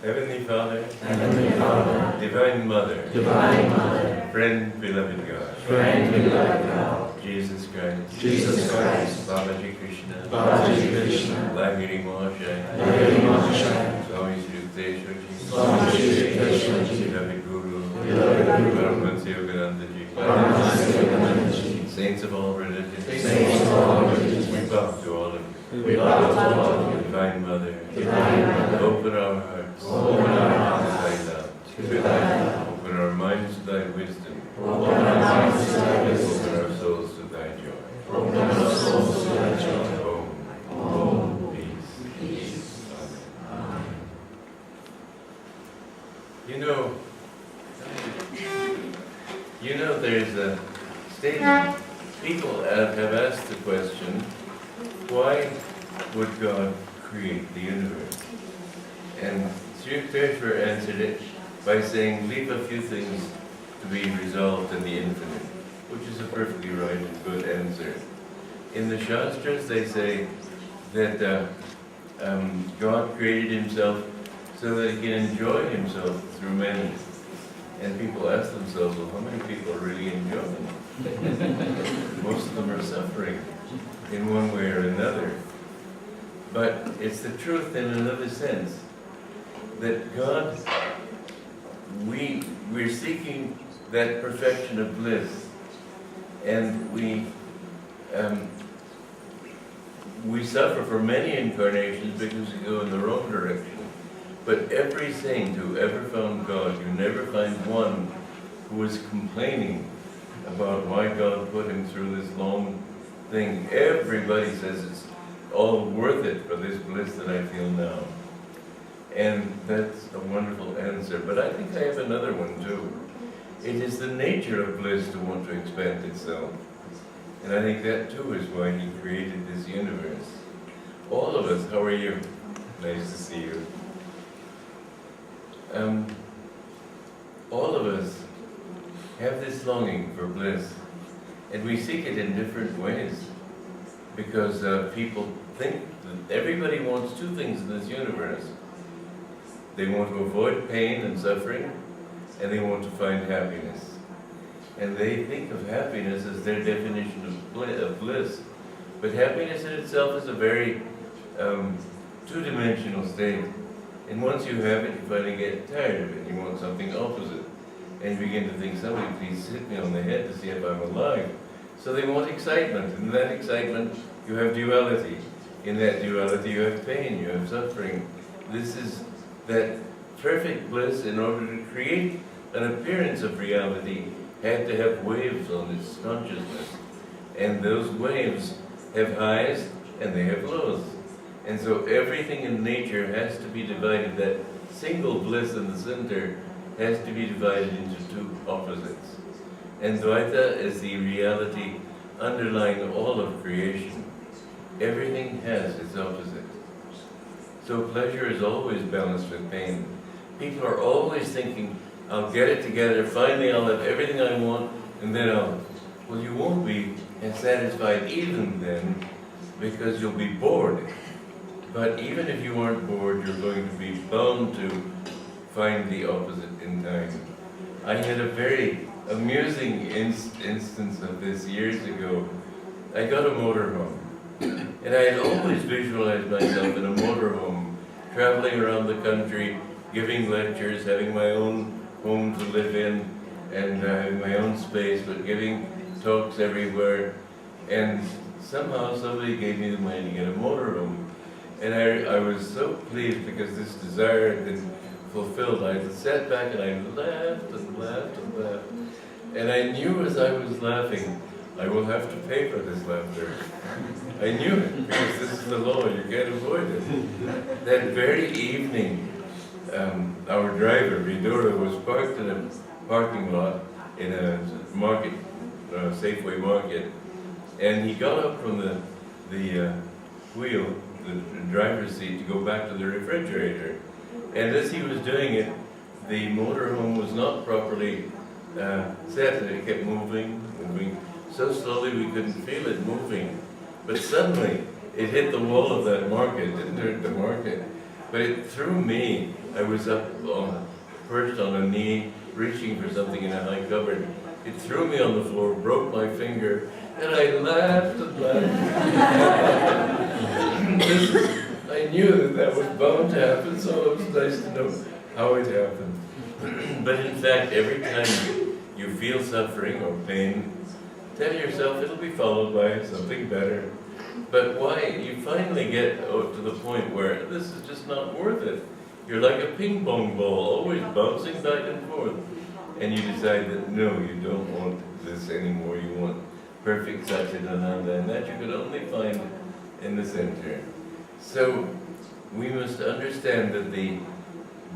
Heavenly Father, Heavenly Father, Divine Mother, Divine Mother, Friend, beloved God, Friend, beloved God, Jesus Christ, Jesus Christ, Babaji Krishna, Babaji Krishna, Lahiri Mahasaya, Lahiri Mahasaya, Swami Sri Yukteswar Giri, Swami Sri Yukteswar Giri, beloved Guru, beloved Guru, Paramhansa Yogananda, Paramhansa Yogananda, saints of all religions, saints of all religions, we bow to all of you. we bow to all of you. Divine Mother, Divine Mother, open our hearts open our hearts to thy love, to thy love, open our minds to thy wisdom, open our minds to thy wisdom, open our souls to thy joy. open our souls to thy joy. Om, peace. Amen. You know, there's a statement. People have asked the question, why would God create the universe? And Sri Yukteswar answered it by saying, leave a few things to be resolved in the infinite, which is a perfectly right and good answer. In the Shastras, they say that God created himself so that he can enjoy himself through many. And people ask themselves, well, how many people are really enjoying it? Most of them are suffering in one way or another. But it's the truth in another sense, that God, we're seeking that perfection of bliss, and we suffer for many incarnations because we go in the wrong direction. But every saint who ever found God, you never find one who was complaining about why God put him through this long thing. Everybody says it's all worth it for this bliss that I feel now. And that's a wonderful answer. But I think I have another one too. It is the nature of bliss to want to expand itself. And I think that too is why he created this universe. All of us, how are you? Nice to see you. All of us have this longing for bliss, and we seek it in different ways, because people think that everybody wants two things in this universe. They want to avoid pain and suffering, and they want to find happiness. And they think of happiness as their definition of bliss. But happiness in itself is a very two-dimensional state. And once you have it, you finally get tired of it. You want something opposite. And you begin to think, somebody please hit me on the head to see if I'm alive. So they want excitement. And in that excitement, you have duality. In that duality, you have pain, you have suffering. This is that perfect bliss, in order to create an appearance of reality, had to have waves on its consciousness. And those waves have highs and they have lows. And so everything in nature has to be divided. That single bliss in the center has to be divided into two opposites. And Dvaita is the reality underlying all of creation. Everything has its opposite. So pleasure is always balanced with pain. People are always thinking, I'll get it together, finally I'll have everything I want, and then well, you won't be satisfied even then, because you'll be bored. But even if you aren't bored, you're going to be bound to find the opposite in time. I had a very amusing instance of this years ago. I got a motorhome, and I had always visualized myself in a motorhome, traveling around the country, giving lectures, having my own home to live in, and having my own space, but giving talks everywhere. And somehow somebody gave me the money to get a motorhome. And I was so pleased because this desire had been fulfilled. I sat back and I laughed and laughed and laughed. And I knew as I was laughing, I will have to pay for this laughter. I knew it, because this is the law, you can't avoid it. That very evening, our driver, Vidura, was parked in a parking lot in a market, Safeway market, and he got up from the wheel, the driver's seat, to go back to the refrigerator. And as he was doing it, the motorhome was not properly set, and it kept moving, so slowly we couldn't feel it moving. But suddenly, it hit the wall of that market. It didn't hurt the market, but it threw me I was perched on a knee, reaching for something in a high cupboard. It threw me on the floor, broke my finger, and I laughed and laughed. I knew that was bound to happen, so it was nice to know how it happened. But in fact, every time you feel suffering or pain, tell yourself it'll be followed by something better. But why? You finally get to the point where this is just not worth it. You're like a ping pong ball, always bouncing back and forth. And you decide that no, you don't want this anymore. You want perfect Satchidananda, and that you can only find in the center. So we must understand that the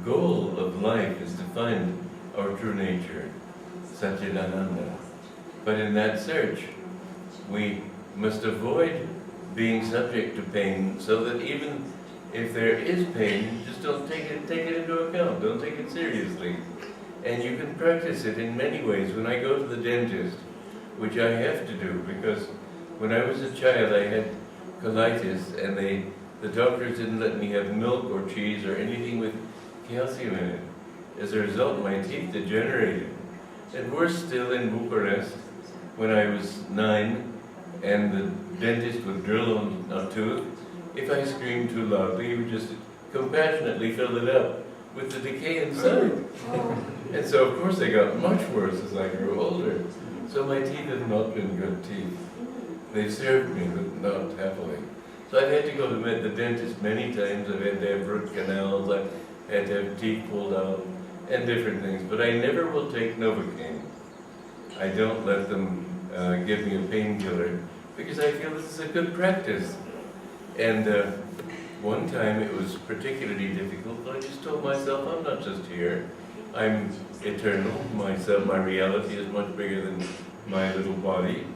goal of life is to find our true nature, Satchidananda. But in that search, we must avoid being subject to pain, so that even if there is pain, just don't take it into account, don't take it seriously. And you can practice it in many ways. When I go to the dentist, which I have to do, because when I was a child I had colitis, and the doctors didn't let me have milk or cheese or anything with calcium in it. As a result, my teeth degenerated. And worse still, in Bucharest, when I was 9, and the dentist would drill on a tooth, if I screamed too loudly, he would just compassionately fill it up with the decay inside. And so, of course, they got much worse as I grew older. So my teeth have not been good teeth. They served me, but not happily. So I've had to go to the dentist many times. I've had to have root canals, I've had to have teeth pulled out, and different things. But I never will take Novocaine. I don't let them give me a painkiller, because I feel this is a good practice. And one time it was particularly difficult, but I just told myself, I'm not just here. I'm eternal. My reality is much bigger than my little body.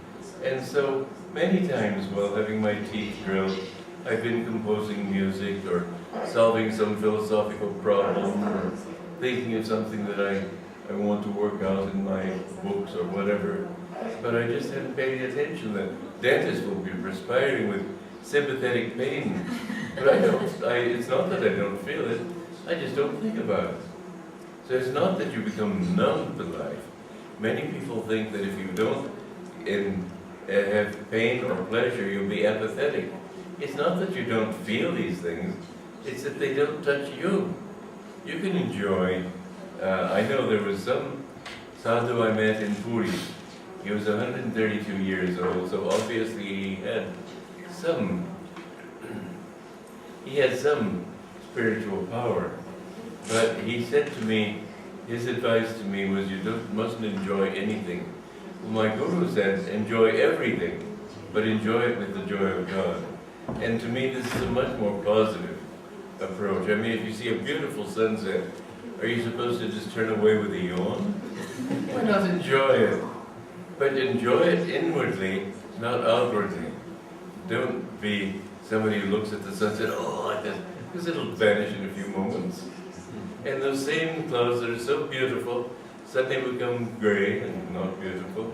And so many times while having my teeth drilled, I've been composing music or solving some philosophical problem or thinking of something that I want to work out in my books or whatever. But I just hadn't paid attention that dentists will be perspiring with sympathetic pain. But it's not that I don't feel it, I just don't think about it. So it's not that you become numb to life. Many people think that if you don't have pain or pleasure, you'll be apathetic. It's not that you don't feel these things, it's that they don't touch you. You can enjoy. I know there was some sadhu I met in Puri. He was 132 years old, so obviously he had some spiritual power. But he said to me, his advice to me was, you mustn't enjoy anything. Well, my guru said, enjoy everything, but enjoy it with the joy of God. And to me, this is a much more positive approach. I mean, if you see a beautiful sunset, are you supposed to just turn away with a yawn? Why not enjoy it? But enjoy it inwardly, not outwardly. Don't be somebody who looks at the sunset, oh, like this, because it'll vanish in a few moments. And those same clouds that are so beautiful suddenly become gray and not beautiful.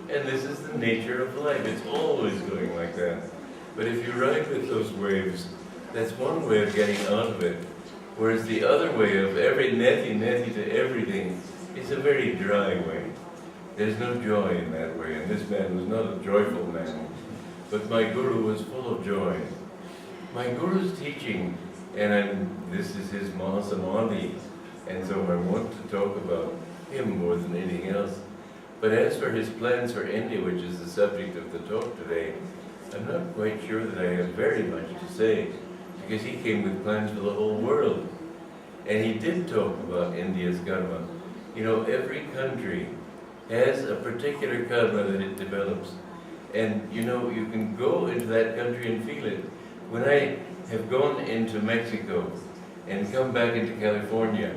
And this is the nature of life. It's always going like that. But if you ride with those waves, that's one way of getting out of it. Whereas the other way of every neti to everything is a very dry way. There's no joy in that way. And this man was not a joyful man. But my guru was full of joy. My guru's teaching, and this is his Mahasamadhi, and so I want to talk about him more than anything else. But as for his plans for India, which is the subject of the talk today, I'm not quite sure that I have very much to say, because he came with plans for the whole world. And he did talk about India's karma. You know, every country has a particular karma that it develops. And you know, you can go into that country and feel it. When I have gone into Mexico and come back into California,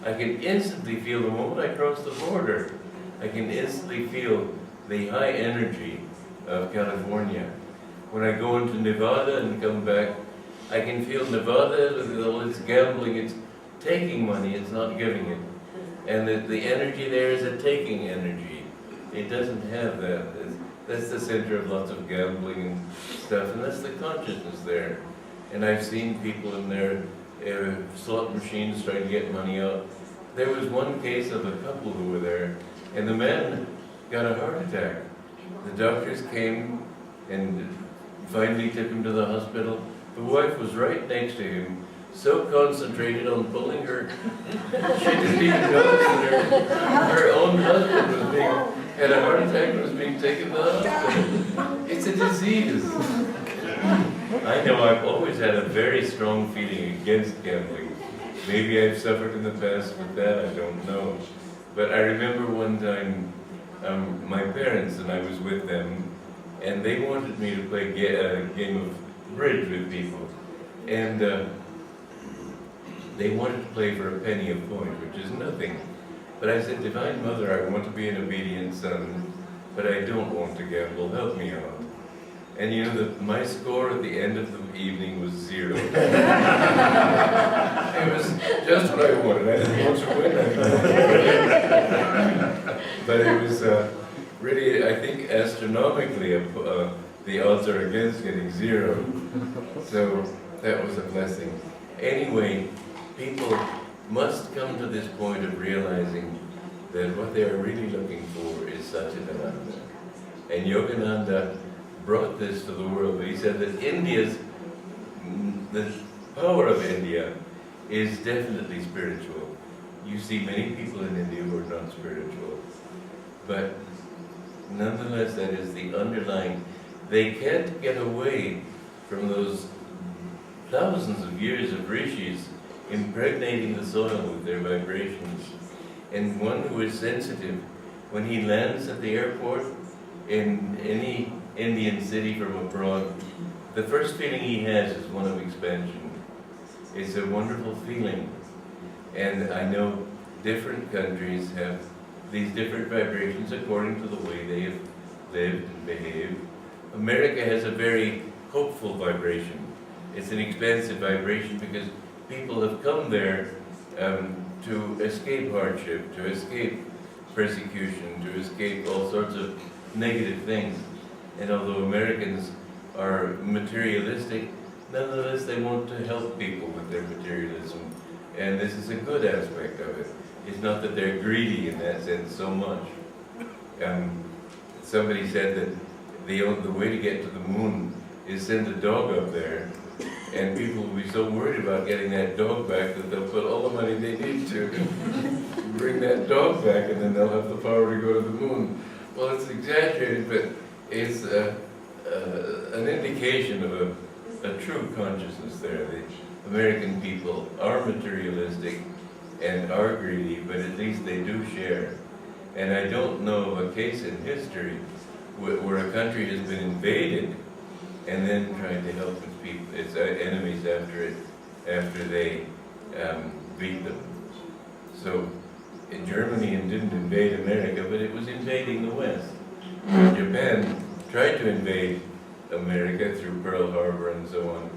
I can instantly feel the moment I cross the border, I can instantly feel the high energy of California. When I go into Nevada and come back, I can feel Nevada with all its gambling, it's taking money, it's not giving it. And the energy there is a taking energy. It doesn't have that. That's the center of lots of gambling and stuff, and that's the consciousness there. And I've seen people in there slot machines trying to get money out. There was one case of a couple who were there, and the man got a heart attack. The doctors came and finally took him to the hospital. The wife was right next to him, so concentrated on pulling her, she didn't even notice that her own husband had a heart attack and was being taken to the hospital. It's a disease. I know I've always had a very strong feeling against gambling. Maybe I've suffered in the past with that, I don't know. But I remember one time, my parents and I was with them, and they wanted me to play a game of bridge with people. And they wanted to play for a penny a point, which is nothing. But I said, Divine Mother, I want to be an obedient son, but I don't want to gamble, help me out. And you know, my score at the end of the evening was 0. It was just what I wanted. I didn't want to win. But it was really, I think, astronomically, the odds are against getting 0. So that was a blessing. Anyway, people must come to this point of realizing that what they are really looking for is Satchidananda. And Yogananda brought this to the world. He said that the power of India is definitely spiritual. You see many people in India who are not spiritual. But nonetheless, that is the underlying. They can't get away from those thousands of years of rishis impregnating the soil with their vibrations. And one who is sensitive, when he lands at the airport in any Indian city from abroad, the first feeling he has is one of expansion. It's a wonderful feeling. And I know different countries have these different vibrations according to the way they have lived and behaved. America has a very hopeful vibration. It's an expansive vibration because people have come there to escape hardship, to escape persecution, to escape all sorts of negative things. And although Americans are materialistic, nonetheless they want to help people with their materialism. And this is a good aspect of it. It's not that they're greedy in that sense so much. Somebody said that the way to get to the moon is send a dog up there, and people will be so worried about getting that dog back that they'll put all the money they need to bring that dog back, and then they'll have the power to go to the moon. Well, it's exaggerated, but it's an indication of a true consciousness there. The American people are materialistic and are greedy, but at least they do share. And I don't know of a case in history where a country has been invaded and then tried to help its enemies after they beat them. So Germany didn't invade America, but it was invading the West. Japan tried to invade America through Pearl Harbor and so on.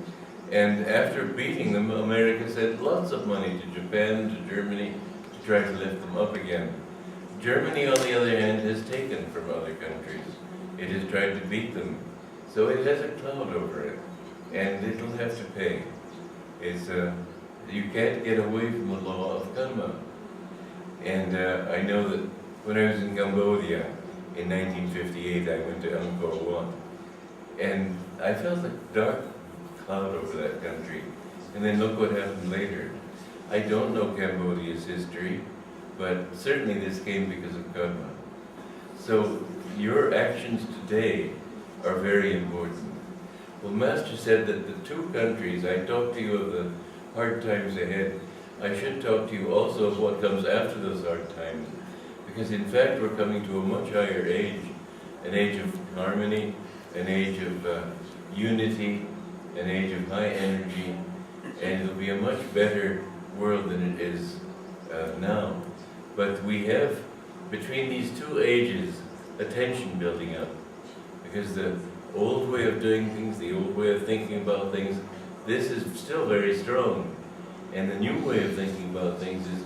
And after beating them, America sent lots of money to Japan, to Germany, to try to lift them up again. Germany, on the other hand, has taken from other countries. It has tried to beat them. So it has a cloud over it, and it'll have to pay. You can't get away from the law of karma. And I know that when I was in Cambodia in 1958, I went to Angkor Wat, and I felt a dark cloud over that country. And then look what happened later. I don't know Cambodia's history, but certainly this came because of karma. So your actions today are very important. Well, Master said that the two countries, I talked to you of the hard times ahead, I should talk to you also of what comes after those hard times. Because in fact, we're coming to a much higher age, an age of harmony, an age of unity, an age of high energy, and it'll be a much better world than it is now. But we have, between these two ages, a tension building up. Because the old way of doing things, the old way of thinking about things, this is still very strong. And the new way of thinking about things is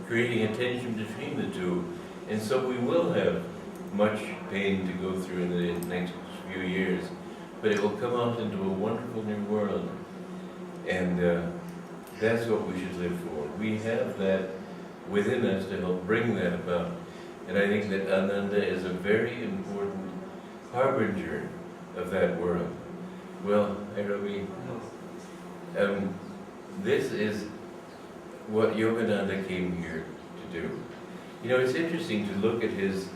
creating a tension between the two. And so we will have much pain to go through in the next few years, but it will come out into a wonderful new world. And That's what we should live for. We have that within us to help bring that about. And I think that Ananda is a very important harbinger of that world. Well, hi Ravi. This is what Yogananda came here to do. You know, it's interesting to look at his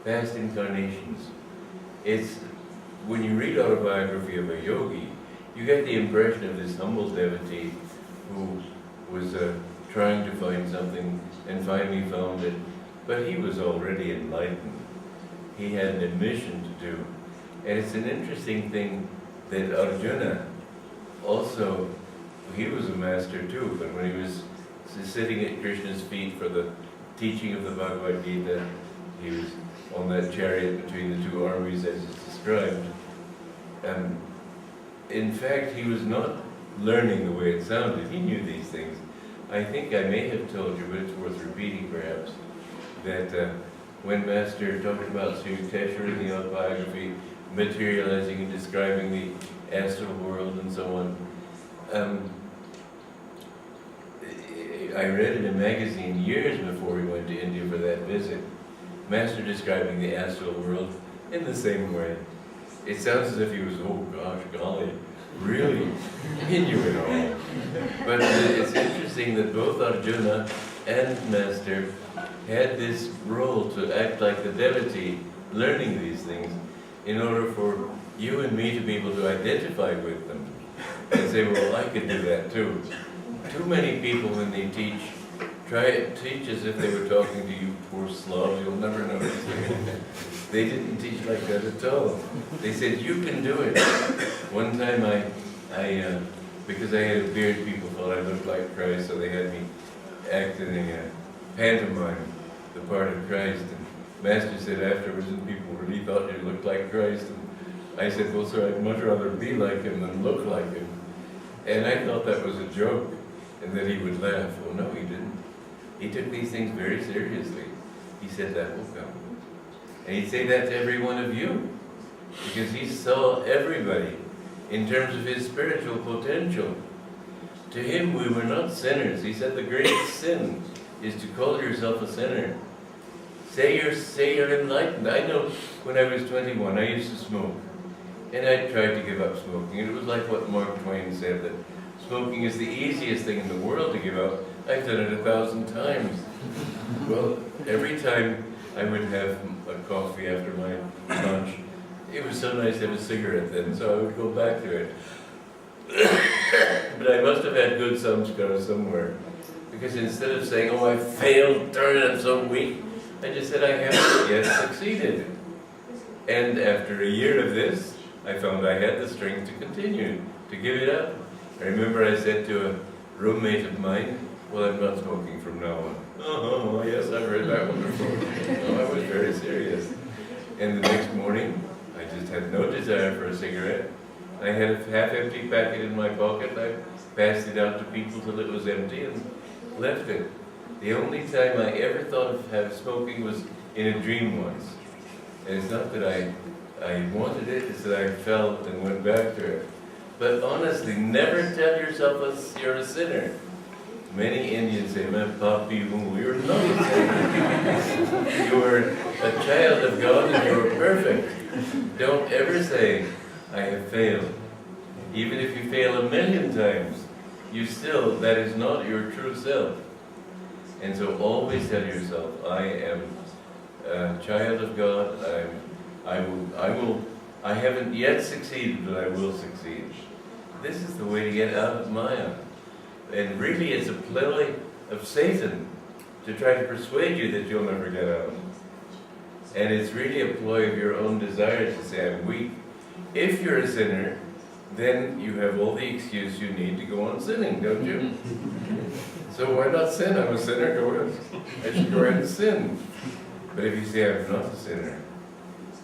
past incarnations. It's, when you read Autobiography of a Yogi, you get the impression of this humble devotee who was trying to find something and finally found it. But he was already enlightened. He had an mission to do. And it's an interesting thing that Arjuna also, he was a master too, but when he was sitting at Krishna's feet for the teaching of the Bhagavad Gita, he was on that chariot between the two armies as it's described. In fact, he was not learning the way it sounded. He knew these things. I think I may have told you, but it's worth repeating perhaps, that when Master talked about Sri Yukteswar in the Autobiography, materializing and describing the astral world and so on, I read in a magazine years before we went to India for that visit, Master describing the astral world in the same way. It sounds as if he was, oh gosh, golly, really, he knew it all. But it's interesting that both Arjuna and Master had this role to act like the devotee, learning these things, in order for you and me to be able to identify with them and say, well, I could do that too. Too many people, when they teach, teach as if they were talking to you poor slobs, you'll never know anything. They didn't teach like that at all. They said, you can do it. One time because I had a beard, people thought I looked like Christ, so they had me act in a pantomime, the part of Christ. And Master said afterwards, and people really thought you looked like Christ. And I said, well, sir, I'd much rather be like him than look like him. And I thought that was a joke, and that he would laugh. Well, no, he didn't. He took these things very seriously. He said, that will come. And he'd say that to every one of you, because he saw everybody in terms of his spiritual potential. To him, we were not sinners. He said the greatest sin is to call yourself a sinner. Say you're enlightened. I know when I was 21, I used to smoke. And I tried to give up smoking. It was like what Mark Twain said, that smoking is the easiest thing in the world to give up. I've done it 1,000 times. Well, every time I would have a coffee after my lunch, it was so nice to have a cigarette then, so I would go back to it. But I must have had good samskara somewhere. Because instead of saying, oh, I failed, darn it, I'm so weak, I just said, I haven't yet succeeded. And after a year of this, I found I had the strength to continue, to give it up. I remember I said to a roommate of mine, well, I'm not smoking from now on. Oh, yes, I've heard that one before. No, I was very serious. And the next morning, I just had no desire for a cigarette. I had a half-empty packet in my pocket, and I passed it out to people till it was empty and left it. The only time I ever thought of smoking was in a dream once. And it's not that I wanted it, it's that I felt and went back to it. But honestly, never tell yourself you're a sinner. Many Indians say, "Man, papi hu." You're not a sinner. You are a child of God and you are perfect. Don't ever say, I have failed. Even if you fail 1,000,000 times, that is not your true self. And so always tell yourself, I am a child of God, I haven't yet succeeded, but I will succeed. This is the way to get out of Maya. And really it's a ploy of Satan to try to persuade you that you'll never get out. And it's really a ploy of your own desire to say, I'm weak. If you're a sinner, then you have all the excuse you need to go on sinning, don't you? So why not sin? I'm a sinner, I should go ahead and sin. But if you say, I'm not a sinner,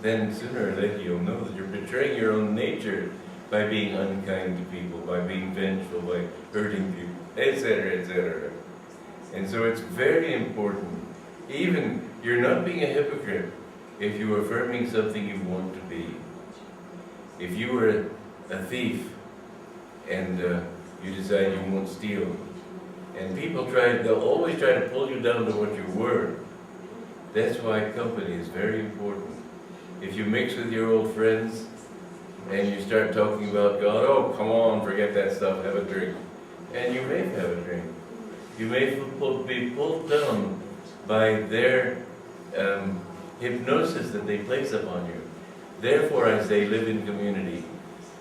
then sooner or later you'll know that you're betraying your own nature by being unkind to people, by being vengeful, by hurting people, etc., etc. And so it's very important. Even, you're not being a hypocrite if you're affirming something you want to be. If you were a thief and you decide you won't steal, And they'll always try to pull you down to what you were. That's why company is very important. If you mix with your old friends and you start talking about God, oh, come on, forget that stuff, have a drink. And you may have a drink. You may be pulled down by their hypnosis that they place upon you. Therefore, I say live in community.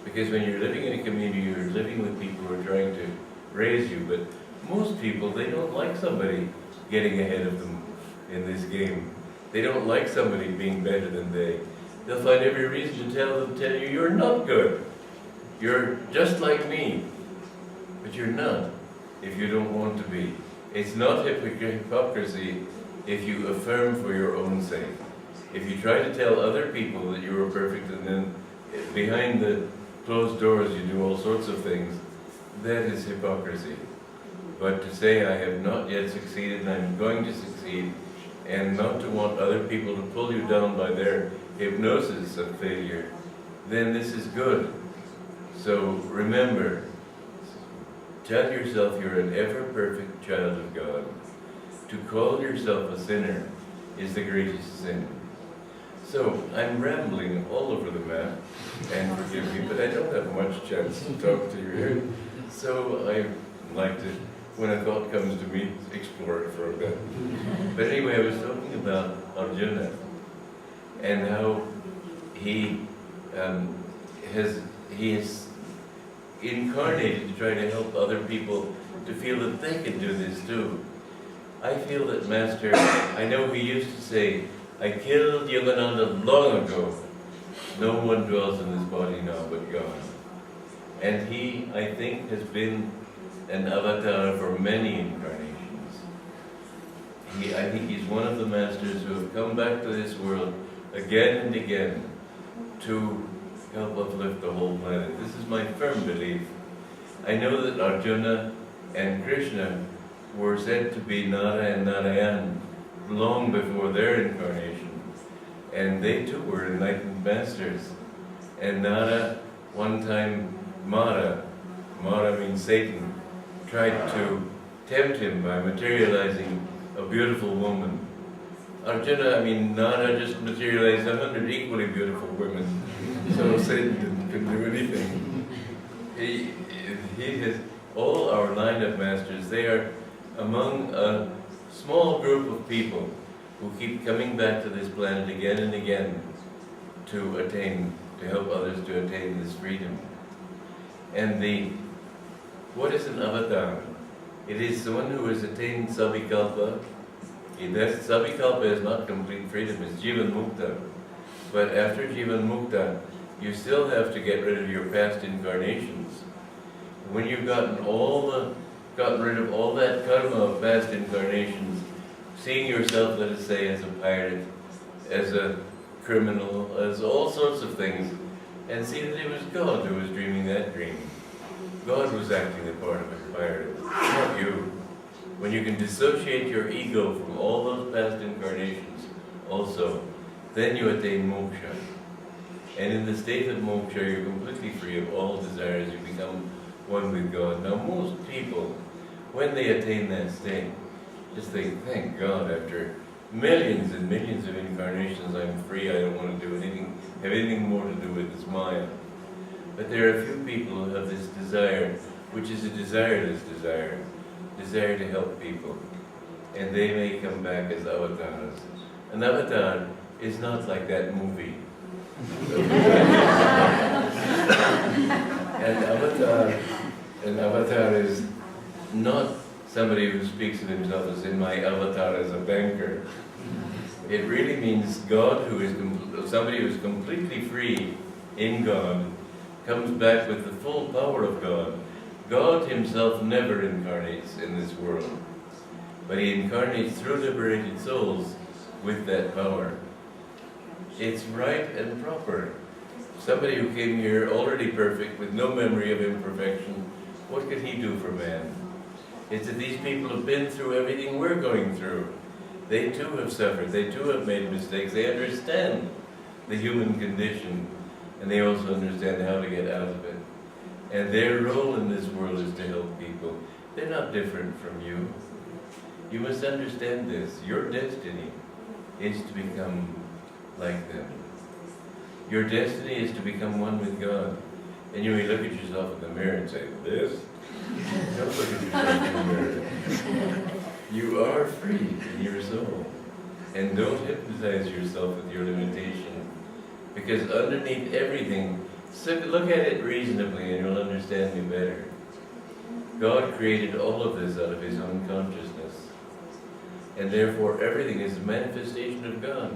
Because when you're living in a community, you're living with people who are trying to raise you. But most people, they don't like somebody getting ahead of them in this game. They don't like somebody being better than they. They'll find every reason to tell you you're not good. You're just like me. But you're not if you don't want to be. It's not hypocrisy if you affirm for your own sake. If you try to tell other people that you are perfect and then behind the closed doors you do all sorts of things, that is hypocrisy. But to say I have not yet succeeded and I'm going to succeed, and not to want other people to pull you down by their hypnosis of failure, then this is good. So remember, tell yourself you're an ever-perfect child of God. To call yourself a sinner is the greatest sin. So, I'm rambling all over the map, and forgive me, but I don't have much chance to talk to you here. So, I like to, when a thought comes to me, explore it for a bit. But anyway, I was talking about Arjuna, and how he has incarnated to try to help other people to feel that they can do this too. I feel that Master, I know he used to say, I killed Yogananda long ago. No one dwells in this body now but God. And he, I think, has been an avatar for many incarnations. I think he's one of the masters who have come back to this world again and again to help uplift the whole planet. This is my firm belief. I know that Arjuna and Krishna were said to be Nara and Narayan long before their incarnation. And they too were enlightened masters. And Nara, one time, Mara means Satan, tried to tempt him by materializing a beautiful woman. Nara just materialized 100 equally beautiful women. So Satan couldn't do anything. He has, all our line of masters, they are among a small group of people who keep coming back to this planet again and again to help others to attain this freedom. And what is an avatar? It is someone who has attained Savikalpa. Savikalpa is not complete freedom, it's Jivan Mukta. But after Jivan Mukta, you still have to get rid of your past incarnations. When you've gotten rid of all that karma of past incarnations, seeing yourself, let us say, as a pirate, as a criminal, as all sorts of things, and see that it was God who was dreaming that dream. God was acting the part of a pirate, not you. When you can dissociate your ego from all those past incarnations also, then you attain moksha. And in the state of moksha, you're completely free of all desires, you become one with God. Now most people, when they attain that state, just think, thank God, after millions and millions of incarnations, I'm free, I don't want to do anything, have anything more to do with this Maya. But there are a few people who have this desire, which is a desireless desire to help people. And they may come back as avatars. An avatar is not like that movie. An avatar is not somebody who speaks of himself as in my avatar as a banker. It really means God, somebody who is completely free in God, comes back with the full power of God. God himself never incarnates in this world, but he incarnates through liberated souls with that power. It's right and proper. Somebody who came here already perfect, with no memory of imperfection, what could he do for man? It's that these people have been through everything we're going through. They too have suffered, they too have made mistakes, they understand the human condition, and they also understand how to get out of it. And their role in this world is to help people. They're not different from you. You must understand this. Your destiny is to become like them. Your destiny is to become one with God. And you may look at yourself in the mirror and say, this? Don't look at yourself in the mirror. You are free in your soul. And don't hypnotize yourself with your limitation. Because underneath everything, look at it reasonably and you'll understand me better. God created all of this out of His own consciousness. And therefore everything is a manifestation of God.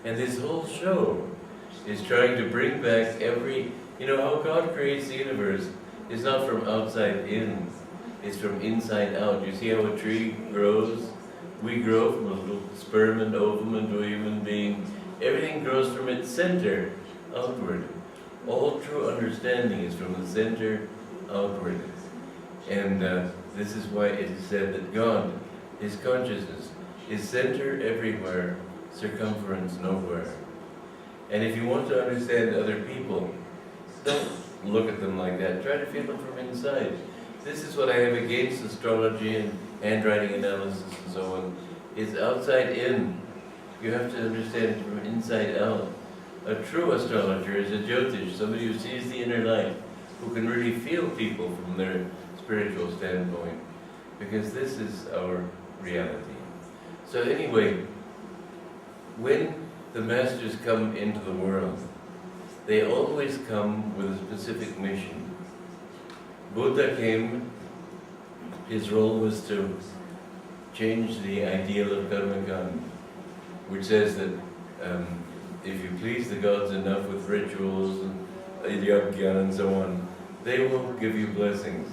And this whole show is trying to bring back you know how God creates the universe is not from outside in, it's from inside out. You see how a tree grows? We grow from a little sperm and ovum into a human being. Everything grows from its center outward. All true understanding is from the center outward. And this is why it is said that God, His consciousness, is center everywhere, circumference nowhere. And if you want to understand other people, don't look at them like that. Try to feel them from inside. This is what I have against astrology and handwriting analysis and so on. It's outside in. You have to understand it from inside out. A true astrologer is a Jyotish, somebody who sees the inner light, who can really feel people from their spiritual standpoint. Because this is our reality. So anyway, when the masters come into the world, they always come with a specific mission. Buddha came, his role was to change the ideal of karmakanda, which says that if you please the gods enough with rituals and yajna and so on, they will give you blessings.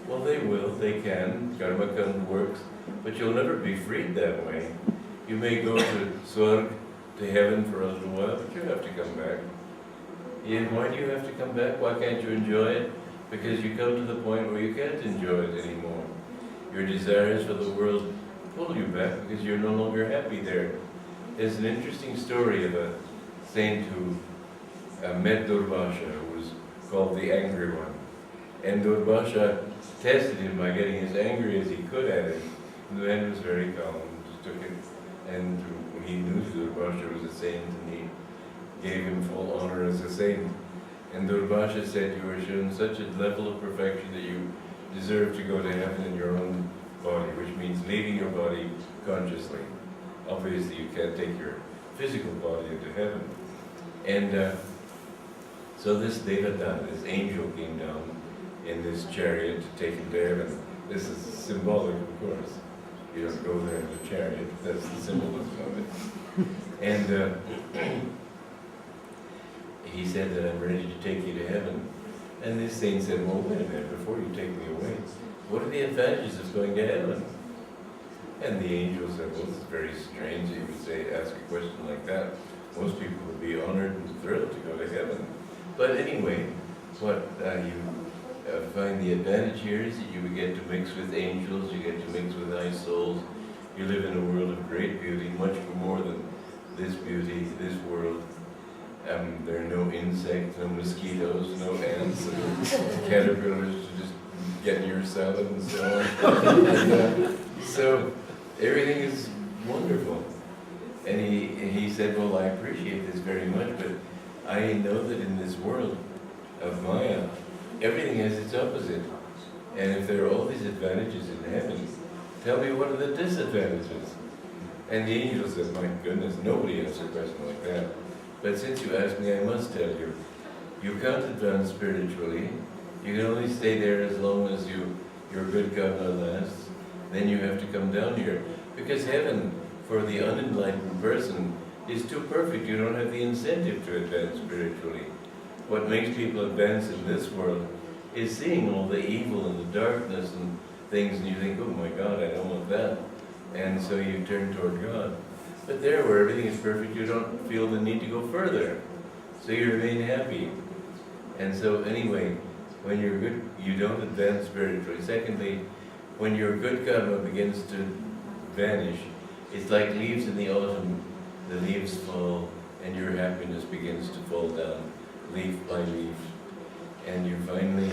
Well, they will, they can, karmakanda works, but you'll never be freed that way. You may go to Swarg, to heaven for a little while, but you have to come back. Yeah, why do you have to come back? Why can't you enjoy it? Because you come to the point where you can't enjoy it anymore. Your desires for the world pull you back because you're no longer happy there. There's an interesting story of a saint who met Durvasha, who was called the Angry One. And Durvasha tested him by getting as angry as he could at him. And the man was very calm, just took it, and he knew Durvasha was a saint, and he gave him full honor as a saint. And Durvasha said, you are shown such a level of perfection that you deserve to go to heaven in your own body, which means leaving your body consciously. Obviously you can't take your physical body into heaven. And so this Devata, this angel, came down in this chariot to take him to heaven. This is symbolic, of course. You don't go there in a chariot, that's the symbolism of it. And he said that I'm ready to take you to heaven. And this saint said, well, wait a minute, before you take me away, what are the advantages of going to heaven? And the angel said, well, this is very strange that you would say, ask a question like that. Most people would be honored and thrilled to go to heaven. But anyway, what you find the advantage here is that you get to mix with angels, you get to mix with nice souls. You live in a world of great beauty, much more than this beauty, this world. There are no insects, no mosquitoes, no ants, caterpillars to just get in your salad and so on. And, so everything is wonderful. And he said, well, I appreciate this very much, but I know that in this world of Maya, everything has its opposite. And if there are all these advantages in heaven, tell me what are the disadvantages? And the angel says, my goodness, nobody asks a question like that. But since you asked me, I must tell you, you can't advance spiritually. You can only stay there as long as your good karma lasts. Then you have to come down here. Because heaven, for the unenlightened person, is too perfect. You don't have the incentive to advance spiritually. What makes people advance in this world is seeing all the evil and the darkness and things, and you think, oh my God, I don't want that. And so you turn toward God. But there, where everything is perfect, you don't feel the need to go further. So you remain happy. And so anyway, when you're good, you don't advance spiritually. Secondly, when your good karma begins to vanish, it's like leaves in the autumn. The leaves fall, and your happiness begins to fall down, leaf by leaf. And you finally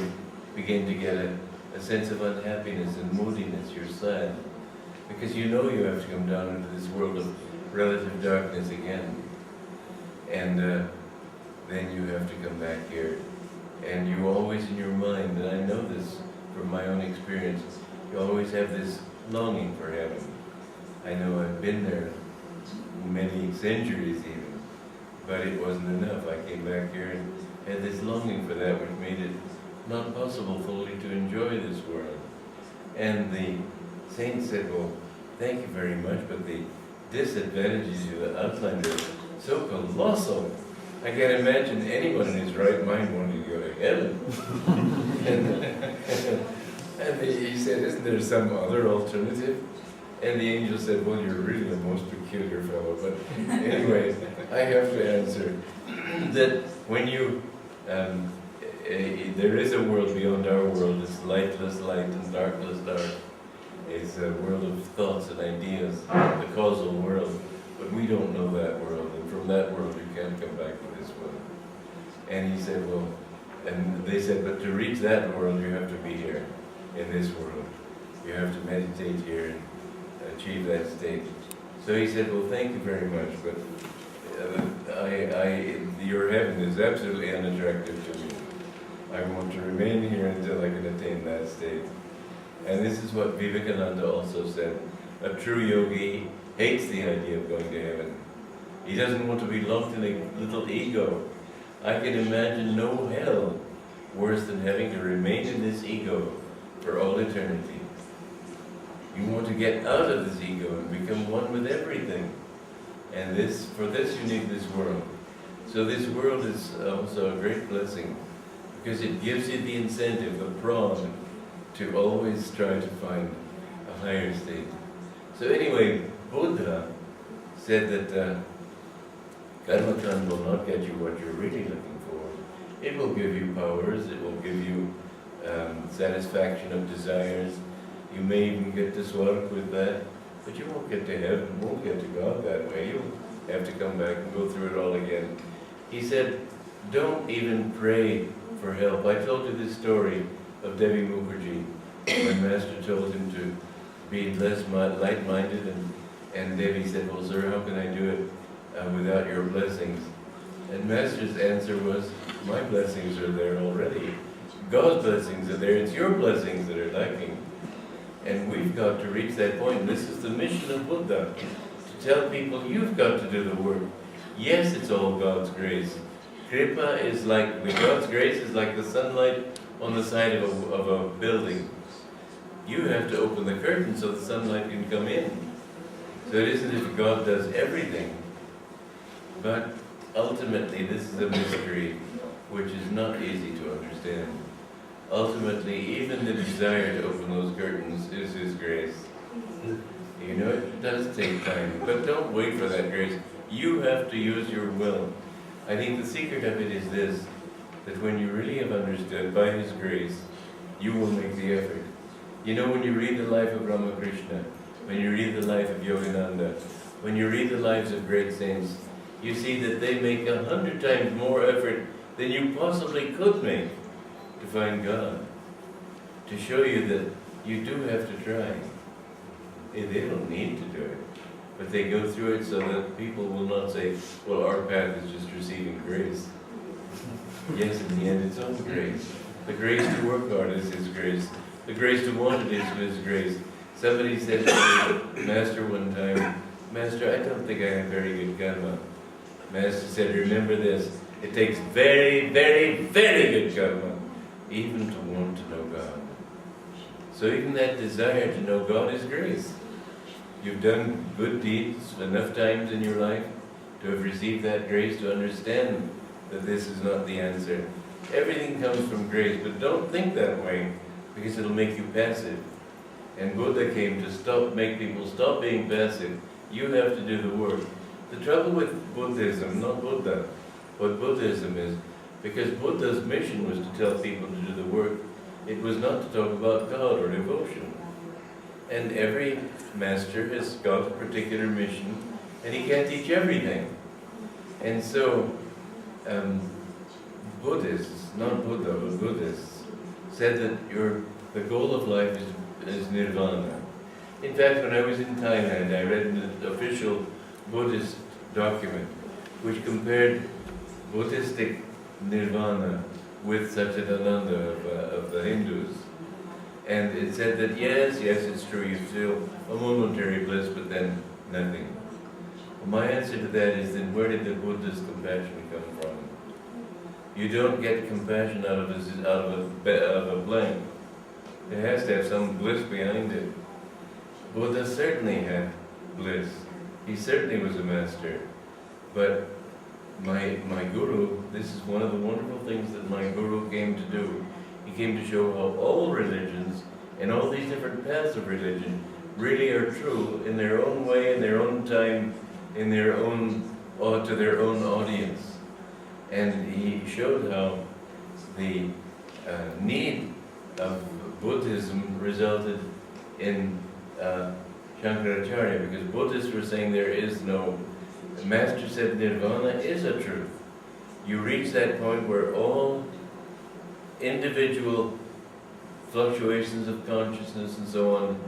begin to get a sense of unhappiness and moodiness, you're sad. Because you know you have to come down into this world of relative darkness again. And then you have to come back here. And you always in your mind, and I know this from my own experience, you always have this longing for heaven. I know I've been there many centuries even, but it wasn't enough. I came back here and had this longing for that, which made it not possible fully to enjoy this world. And the saint said, well, thank you very much, but the disadvantages you outlined are so colossal. I can't imagine anyone in his right mind wanting to go to heaven. and he said, isn't there some other alternative? And the angel said, well, you're really the most peculiar fellow. But anyway, I have to answer that when you, there is a world beyond our world. It's lightless light and darkless dark. It's a world of thoughts and ideas, the causal world. But we don't know that world, and from that world you can't come back to this world. And he said, well, and they said, but to reach that world you have to be here, in this world. You have to meditate here and achieve that state. So he said, well, thank you very much, but your heaven is absolutely unattractive to me. I want to remain here until I can attain that state. And this is what Vivekananda also said. A true yogi hates the idea of going to heaven. He doesn't want to be locked in a little ego. I can imagine no hell worse than having to remain in this ego for all eternity. You want to get out of this ego and become one with everything. And for this you need this world. So this world is also a great blessing because it gives you the incentive, the prod, to always try to find a higher state. So anyway, Buddha said that karma will not get you what you're really looking for. It will give you powers, it will give you satisfaction of desires. You may even get to Swarg with that, but you won't get to heaven, you won't get to God that way. You'll have to come back and go through it all again. He said, don't even pray for help. I told you this story of Devi Mukherjee, when Master told him to be less light-minded, and Devi said, well, sir, how can I do it without your blessings? And Master's answer was, my blessings are there already. God's blessings are there, it's your blessings that are lacking. And we've got to reach that point, and this is the mission of Buddha, to tell people, you've got to do the work. Yes, it's all God's grace. Kripa is like, God's grace is like the sunlight on the side of a building. You have to open the curtain so the sunlight can come in. So it isn't if God does everything, but ultimately this is a mystery which is not easy to understand. Ultimately, even the desire to open those curtains is His grace. You know, it does take time, but don't wait for that grace. You have to use your will. I think the secret of it is this, that when you really have understood by His grace, you will make the effort. You know, when you read the life of Ramakrishna, when you read the life of Yogananda, when you read the lives of great saints, you see that they make 100 times more effort than you possibly could make to find God, to show you that you do have to try. They don't need to do it, but they go through it so that people will not say, well, our path is just receiving grace. Yes, in the end, it's all grace. The grace to work hard is His grace. The grace to want it is His grace. Somebody said to me, Master, one time, Master, I don't think I have very good karma. Master said, remember this, it takes very, very, very good karma even to want to know God. So even that desire to know God is grace. You've done good deeds enough times in your life to have received that grace to understand that this is not the answer. Everything comes from grace, but don't think that way because it'll make you passive. And Buddha came to make people stop being passive. You have to do the work. The trouble with Buddhism, not Buddha, what Buddhism is, because Buddha's mission was to tell people to do the work. It was not to talk about God or devotion. And every master has got a particular mission, and he can't teach everything. And so, Buddhists, not Buddha, but Buddhists, said that your the goal of life is nirvana. In fact, when I was in Thailand, I read an official Buddhist document which compared Buddhistic nirvana with Satchidananda of the Hindus. And it said that yes, it's true, you feel a momentary bliss, but then nothing. My answer to that is then where did the Buddha's compassion come from? You don't get compassion out of a blank. It has to have some bliss behind it. Buddha certainly had bliss. He certainly was a master. But my guru, this is one of the wonderful things that my guru came to do. He came to show how all religions and all these different paths of religion really are true in their own way, in their own time, in their own, to their own audience. And he showed how the need of Buddhism resulted in Shankaracharya, because Buddhists were saying there is no, the Master said nirvana is a truth. You reach that point where all individual fluctuations of consciousness and so on,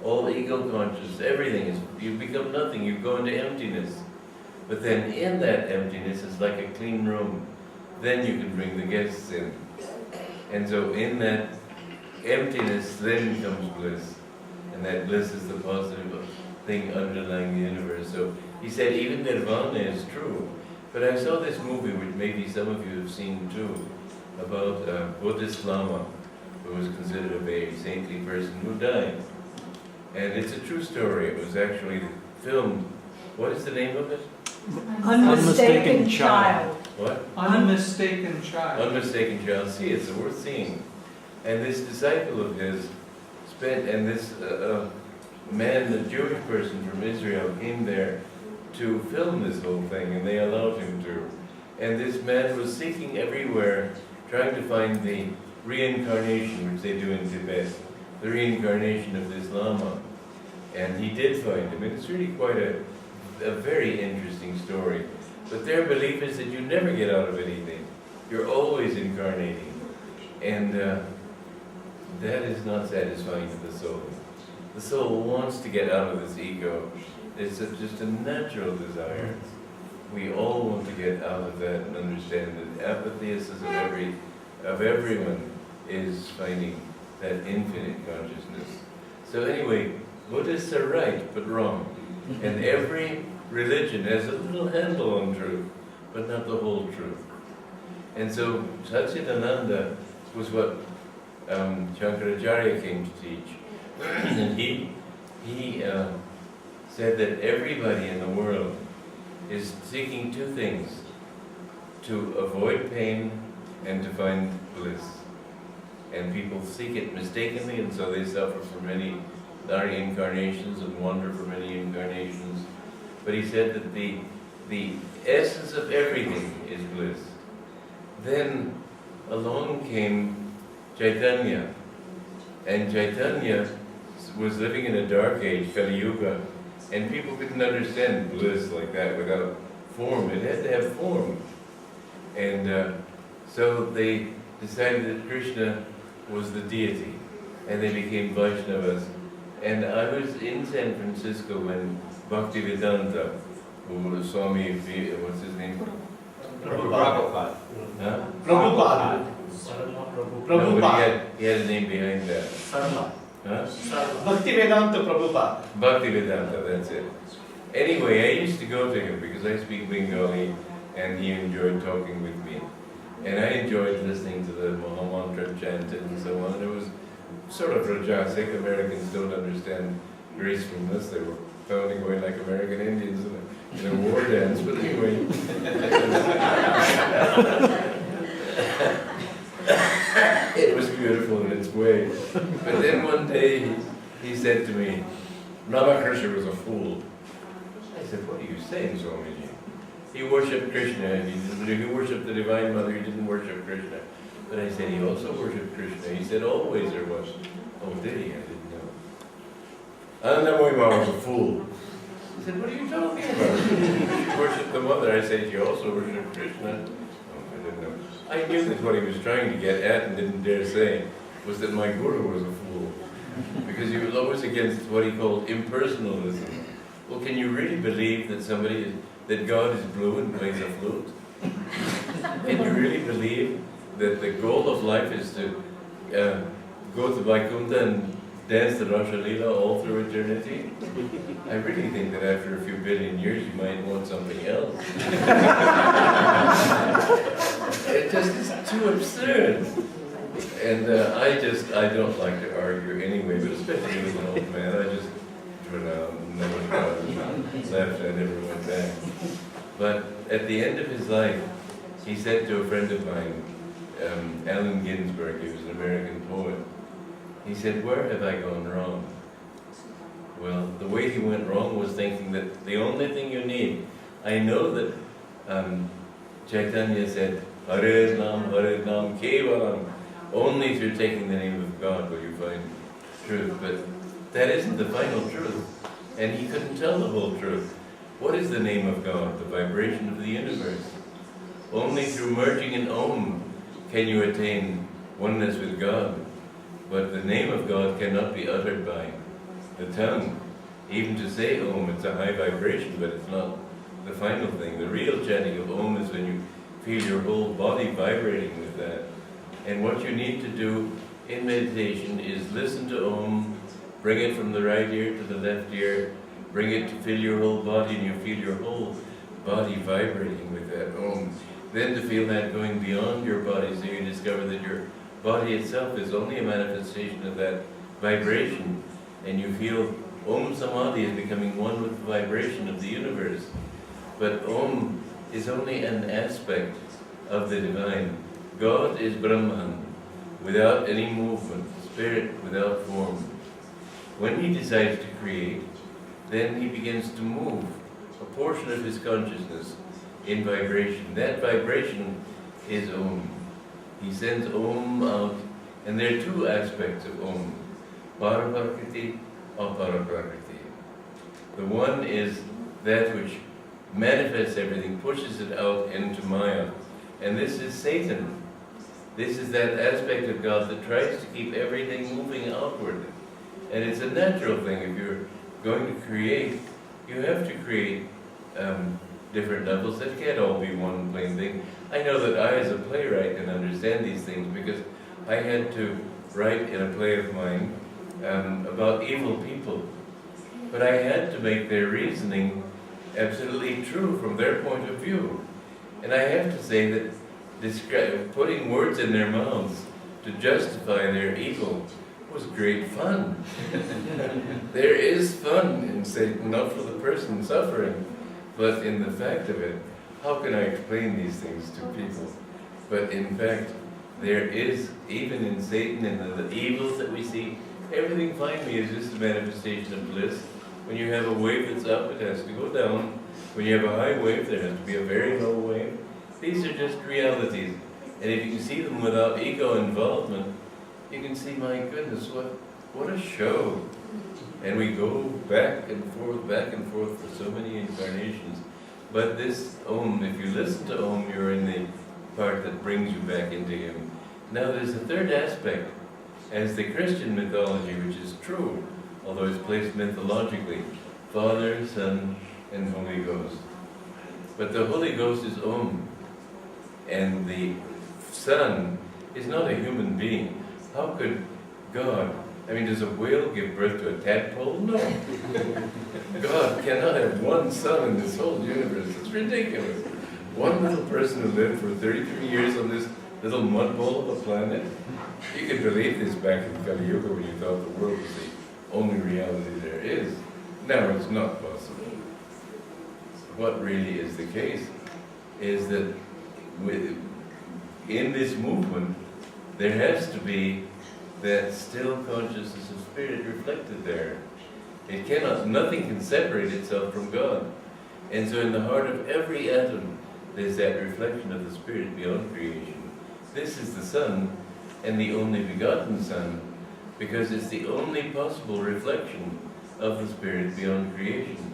all ego consciousness, everything is, you become nothing, you go into emptiness. But then in that emptiness, it's like a clean room. Then you can bring the guests in. And so in that emptiness, then comes bliss. And that bliss is the positive thing underlying the universe. So he said even nirvana is true. But I saw this movie, which maybe some of you have seen too, about a Buddhist Lama, who was considered a very saintly person who died. And it's a true story. It was actually filmed. What is the name of it? Unmistaken Child. What? Unmistaken Child. Unmistaken Child. See, it's worth seeing. And this disciple of his spent, and this man, a Jewish person from Israel, came there to film this whole thing, and they allowed him to. And this man was seeking everywhere, trying to find the reincarnation, which they do in Tibet, the reincarnation of this Lama. And he did find him. And it's really quite a very interesting story. But their belief is that you never get out of anything. You're always incarnating. And that is not satisfying to the soul. The soul wants to get out of this ego. It's just a natural desire. We all want to get out of that and understand that apathesis of everyone is finding that infinite consciousness. So anyway, Buddhists are right, but wrong. And every religion has a little handle on truth, but not the whole truth. And so Satchidananda was what Shankaracharya came to teach. And he said that everybody in the world is seeking two things: to avoid pain and to find bliss. And people seek it mistakenly, and so they suffer for many incarnations and wander for many incarnations. But he said that the essence of everything is bliss. Then along came Chaitanya, and Chaitanya was living in a dark age, Kali Yuga, and people couldn't understand bliss like that without form. It had to have form. And so they decided that Krishna was the deity, and they became Vaishnavas. And I was in San Francisco when Bhaktivedanta, who was Swami, what's his name? Prabhupada. Huh? Prabhupada. No, but he had a name behind that. Sarma. Huh? Bhaktivedanta Prabhupada. Bhaktivedanta, that's it. Anyway, I used to go to him because I speak Bengali, and he enjoyed talking with me. And I enjoyed listening to the Mahamantra chanted and so on. It was sort of rajasic. Americans don't understand gracefulness. They were pounding away like American Indians in a war dance. But anyway, it was beautiful in its way. But then one day he said to me, Ramakrishna was a fool. I said, what are you saying, Swamiji? He worshipped Krishna. He worshipped the Divine Mother. He didn't worship Krishna. But I said, he also worshipped Krishna. He said, always there was. Oh, did he? I didn't know. Anandamayi Ma was a fool. He said, what are you talking about? She worshipped the Mother. I said, she also worshipped Krishna. Oh, I didn't know. I knew that's what he was trying to get at and didn't dare say. was that my guru was a fool, because he was always against what he called impersonalism. Well, can you really believe that God is blue and plays a flute? Can you really believe that the goal of life is to go to Vaikuntha and dance the Rasha Leela all through eternity? I really think that after a few billion years you might want something else. It just is too absurd. And I don't like to argue anyway, but especially with an old man, I just never left, I never went back. But at the end of his life, he said to a friend of mine, Allen Ginsberg, he was an American poet, he said, "Where have I gone wrong?" Well, the way he went wrong was thinking that the only thing you need, I know that Chaitanya said, Hare Nam Kevalam, only through taking the name of God will you find truth, but that isn't the final truth, and he couldn't tell the whole truth. What is the name of God? The vibration of the universe. Only through merging in Om can you attain oneness with God. But the name of God cannot be uttered by the tongue. Even to say Om, it's a high vibration, but it's not the final thing. The real chanting of Om is when you feel your whole body vibrating with that. And what you need to do in meditation is listen to Om, bring it from the right ear to the left ear, bring it to fill your whole body, and you feel your whole body vibrating with that Om. Then to feel that going beyond your body, so you discover that your body itself is only a manifestation of that vibration, and you feel Om Samadhi is becoming one with the vibration of the universe. But Om is only an aspect of the divine. God is Brahman, without any movement, spirit without form. When he decides to create, then he begins to move a portion of his consciousness in vibration. That vibration is Om. He sends Om out, and there are two aspects of Om, Paraprakriti, Aparaprakriti. The one is that which manifests everything, pushes it out into Maya. And this is Satan. This is that aspect of God that tries to keep everything moving outward. And it's a natural thing. If you're going to create, you have to create different levels. That can't all be one plain thing. I know that I, as a playwright, can understand these things because I had to write in a play of mine about evil people. But I had to make their reasoning absolutely true from their point of view. And I have to say that putting words in their mouths to justify their evil was great fun. There is fun in Satan, not for the person suffering, but in the fact of it. How can I explain these things to people? But in fact, there is, even in Satan and the evils that we see, everything finally is just a manifestation of bliss. When you have a wave that's up, it has to go down. When you have a high wave, there has to be a very low wave. These are just realities. And if you can see them without ego involvement, you can see, my goodness, what a show. And we go back and forth for so many incarnations. But this Om, if you listen to Om, you're in the part that brings you back into Him. Now there's a third aspect, as the Christian mythology, which is true, although it's placed mythologically, Father, Son, and Holy Ghost. But the Holy Ghost is Om, and the Son is not a human being. How could God, does a whale give birth to a tadpole? No. God cannot have one son in this whole universe. It's ridiculous. One little person who lived for 33 years on this little mud ball of a planet. You could believe this back in Kali Yuga when you thought the world was the only reality there is. Now it's not possible. What really is the case is that in this movement, there has to be that still consciousness of spirit reflected there. It cannot, nothing can separate itself from God. And so in the heart of every atom, there's that reflection of the spirit beyond creation. This is the Son, and the only begotten Son, because it's the only possible reflection of the spirit beyond creation.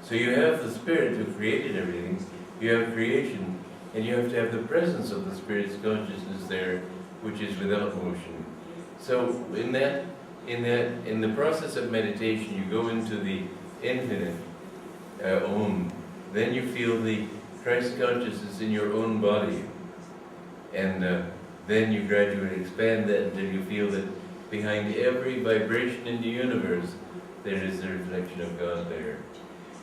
So you have the spirit who created everything, you have creation, and you have to have the presence of the spirit's consciousness there, which is without motion. So in the process of meditation, you go into the infinite, Om. Then you feel the Christ consciousness in your own body. And then you gradually expand that until you feel that behind every vibration in the universe, there is the reflection of God there.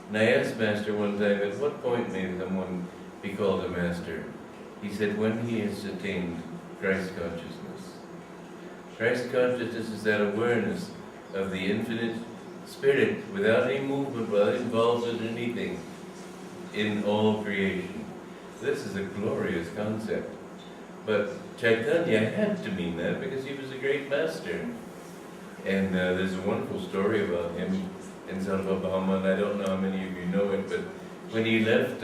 And I asked Master one time, at what point may someone be called a master? He said, when he has attained Christ consciousness. Christ consciousness is that awareness of the infinite spirit without any movement, without involvement in anything, in all creation. This is a glorious concept. But Chaitanya had to mean that because he was a great master. And there's a wonderful story about him in Sarvabhauma, and I don't know how many of you know it, but when he left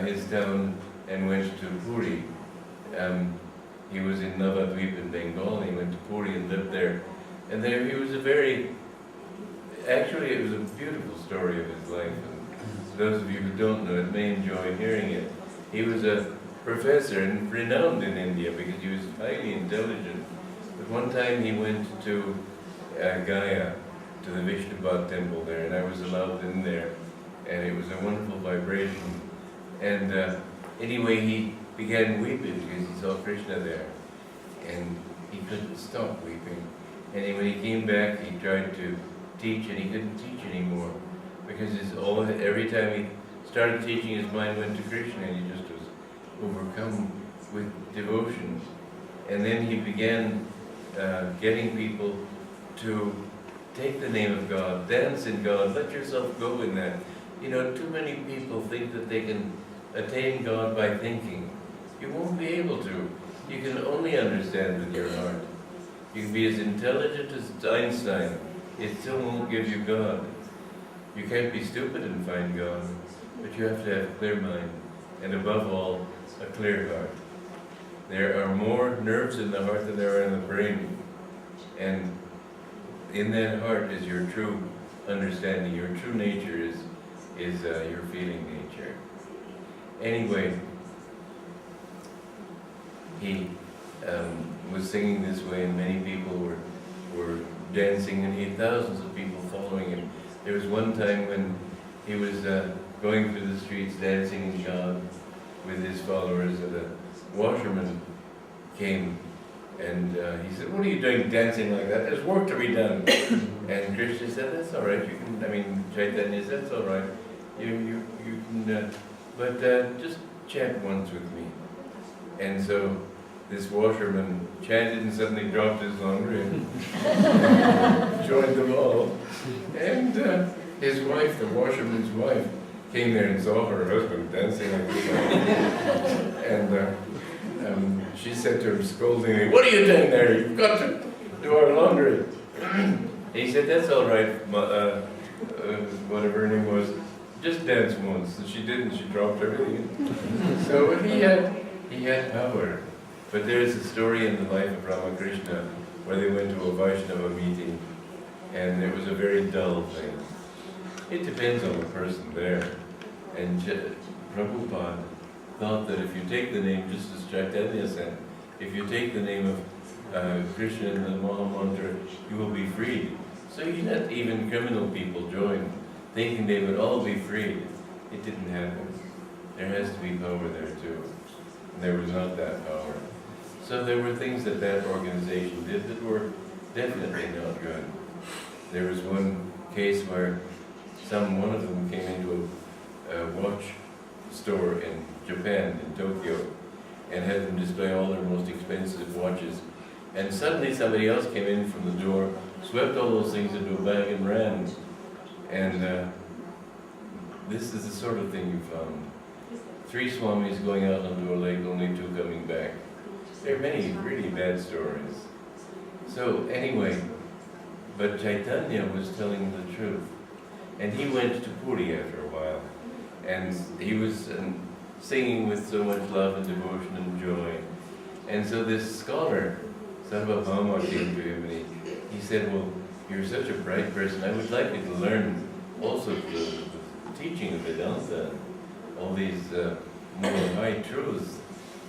his town and went to Puri, he was in Navadvip in Bengal, and he went to Puri and lived there. And there he was actually it was a beautiful story of his life. And those of you who don't know it may enjoy hearing it. He was a professor and renowned in India because he was highly intelligent. But one time he went to Gaya, to the Vishnupad temple there, and I was allowed in there, and it was a wonderful vibration. And anyway, he began weeping because he saw Krishna there, and he couldn't stop weeping. And when he came back, he tried to teach, and he couldn't teach anymore because every time he started teaching, his mind went to Krishna, and he just was overcome with devotion. And then he began getting people to take the name of God, dance in God, let yourself go in that. You know, too many people think that they can attain God by thinking. You won't be able to. You can only understand with your heart. You can be as intelligent as Einstein. It still won't give you God. You can't be stupid and find God, but you have to have a clear mind, and above all, a clear heart. There are more nerves in the heart than there are in the brain, and in that heart is your true understanding. Your true nature is your feeling nature. Anyway, he was singing this way, and many people were dancing, and he had thousands of people following him. There was one time when he was going through the streets dancing in God with his followers, and a washerman came, and he said, "What are you doing dancing like that? There's work to be done." And Krishna said, "That's all right. You can." Chaitanya said, "That's all right. You can, but just chant once with me." And so this washerman chanted and suddenly dropped his laundry and joined them all. And his wife, the washerman's wife, came there and saw her husband dancing like this. And she said to him scoldingly, "What are you doing there? You've got to do our laundry." He said, "That's all right, whatever her name was, just dance once." And she did, and she dropped everything. So he had power. But there's a story in the life of Ramakrishna where they went to a Vaishnava meeting, and it was a very dull thing. It depends on the person there. And Prabhupada thought that if you take the name, just as Chaitanya said, if you take the name of Krishna in the Maha Mantra, you will be freed. So he let even criminal people join, thinking they would all be freed. It didn't happen. There has to be power there too. And there was not that power. So there were things that organization did that were definitely not good. There was one case where one of them came into a watch store in Japan, in Tokyo, and had them display all their most expensive watches. And suddenly somebody else came in from the door, swept all those things into a bag and ran. And this is the sort of thing you found. 3 Swamis going out onto a lake, only 2 coming back. There are many really bad stories. So anyway, but Chaitanya was telling the truth. And he went to Puri after a while. And he was singing with so much love and devotion and joy. And so this scholar, Sarvabhauma, came to him, and he said, "Well, you're such a bright person. I would like you to learn also the teaching of Vedanta, all these more high truths."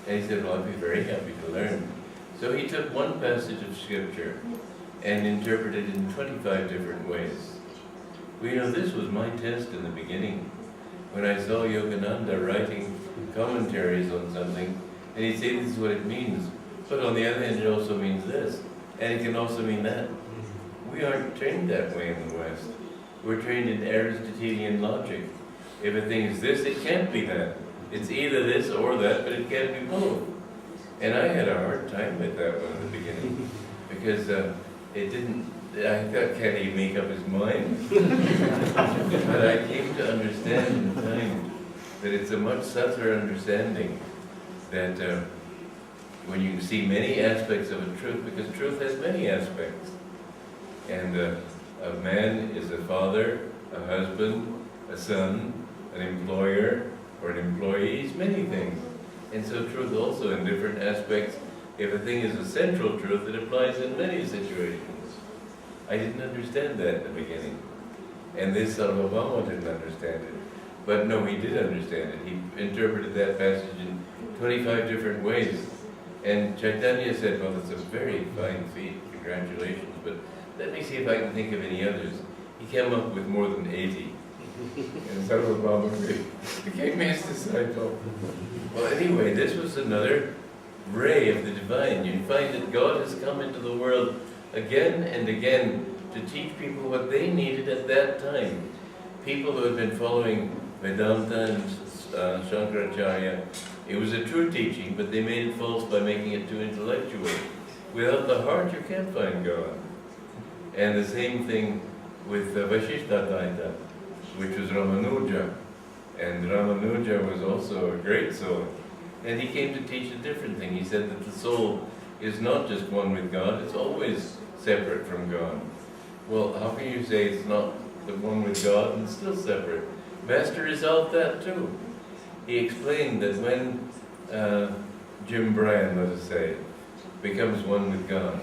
And he said, "Well, I'd be very happy to learn." So he took one passage of scripture and interpreted it in 25 different ways. Well, you know, this was my test in the beginning. When I saw Yogananda writing commentaries on something, and he'd say this is what it means, but on the other hand it also means this, and it can also mean that. We aren't trained that way in the West. We're trained in Aristotelian logic. If a thing is this, it can't be that. It's either this or that, but it can't be both. And I had a hard time with that one in the beginning, because it didn't, I thought, can he make up his mind? But I came to understand in time that it's a much subtler understanding that when you see many aspects of a truth, because truth has many aspects. And a man is a father, a husband, a son, an employer, or an employee, is many things. And so truth also in different aspects, if a thing is a central truth, it applies in many situations. I didn't understand that in the beginning. And this Sarvabhauma didn't understand it. But no, he did understand it. He interpreted that passage in 25 different ways. And Chaitanya said, well, it's a very fine feat, congratulations, but let me see if I can think of any others. He came up with more than 80. And Sarvabhauma became his disciple. Well, anyway, this was another ray of the divine. You find that God has come into the world again and again to teach people what they needed at that time. People who had been following Vedanta and Shankaracharya, it was a true teaching, but they made it false by making it too intellectual. Without the heart, you can't find God. And the same thing with Vasishtha-Advaita, which was Ramanuja. And Ramanuja was also a great soul. And he came to teach a different thing. He said that the soul is not just one with God, it's always separate from God. Well, how can you say it's not the one with God and still separate? Master resolved that too. He explained that when Jim Bryan, let us say, becomes one with God,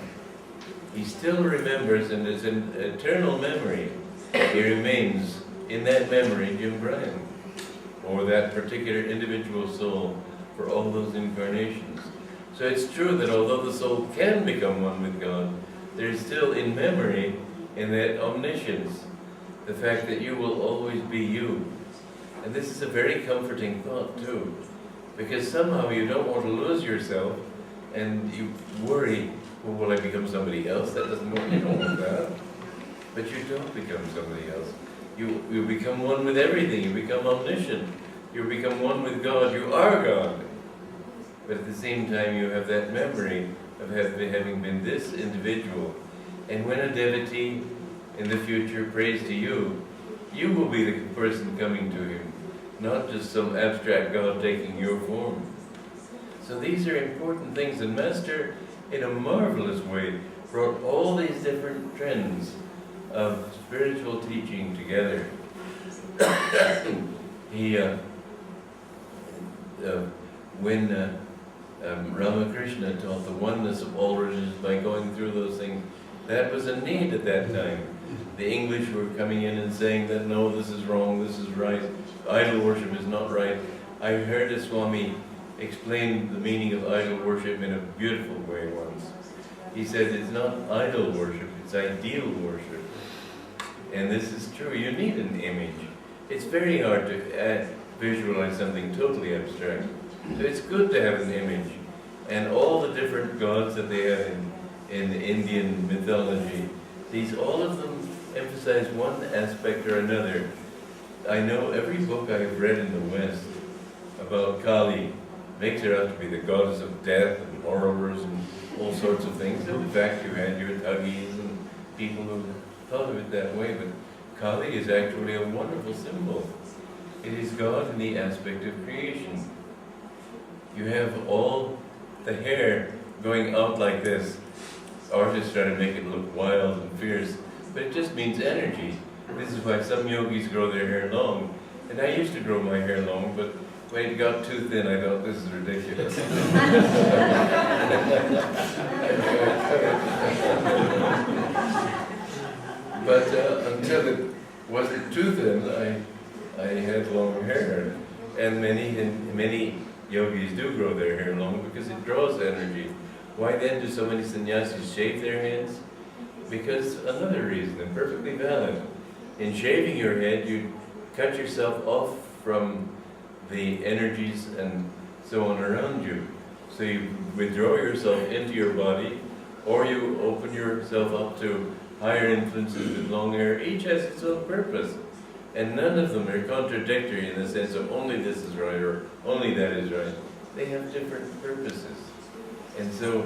he still remembers, and it's an eternal memory. He remains in that memory Jim Bryan, or that particular individual soul for all those incarnations. So it's true that although the soul can become one with God, there's still in memory, in that omniscience, the fact that you will always be you. And this is a very comforting thought too, because somehow you don't want to lose yourself, and you worry, well, will I become somebody else? That doesn't work, you don't want that. But you don't become somebody else. You become one with everything, you become omniscient, you become one with God, you are God. But at the same time you have that memory of having been this individual. And when a devotee in the future prays to you, you will be the person coming to him, not just some abstract God taking your form. So these are important things, and Master, in a marvelous way, brought all these different trends of spiritual teaching together. He, when Ramakrishna taught the oneness of all religions by going through those things, that was a need at that time. The English were coming in and saying that no, this is wrong, this is right, idol worship is not right. I heard a Swami explain the meaning of idol worship in a beautiful way once. He said it's not idol worship, it's ideal worship. And this is true, you need an image. It's very hard to visualize something totally abstract. So it's good to have an image. And all the different gods that they have in Indian mythology, all of them emphasize one aspect or another. I know every book I've read in the West about Kali makes her out to be the goddess of death and horrors and all sorts of things. And in fact, you had your Thuggies and people who thought of it that way, but Kali is actually a wonderful symbol. It is God in the aspect of creation. You have all the hair going out like this. Artists try to make it look wild and fierce, but it just means energy. This is why some yogis grow their hair long. And I used to grow my hair long, but when it got too thin, I thought, this is ridiculous. But until it wasn't too thin, I had long hair. And many yogis do grow their hair long because it draws energy. Why then do so many sannyasis shave their heads? Because another reason, and perfectly valid. In shaving your head, you cut yourself off from the energies and so on around you. So you withdraw yourself into your body, or you open yourself up to higher influences with long hair. Each has its own purpose. And none of them are contradictory in the sense of only this is right or only that is right. They have different purposes. And so,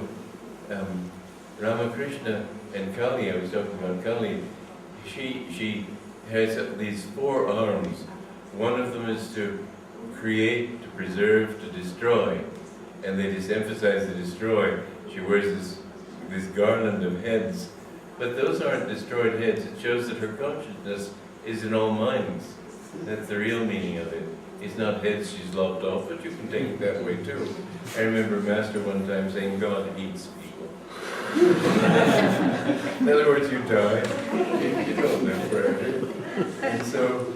Ramakrishna and Kali, I was talking about Kali, she has these 4 arms. One of them is to create, to preserve, to destroy. And they just emphasize the destroy. She wears this garland of heads. But those aren't destroyed heads. It shows that her consciousness is in all minds. That's the real meaning of it. It's not heads she's lopped off, but you can take it that way too. I remember Master one time saying, God eats people. In other words, you die. You don't live forever. And so,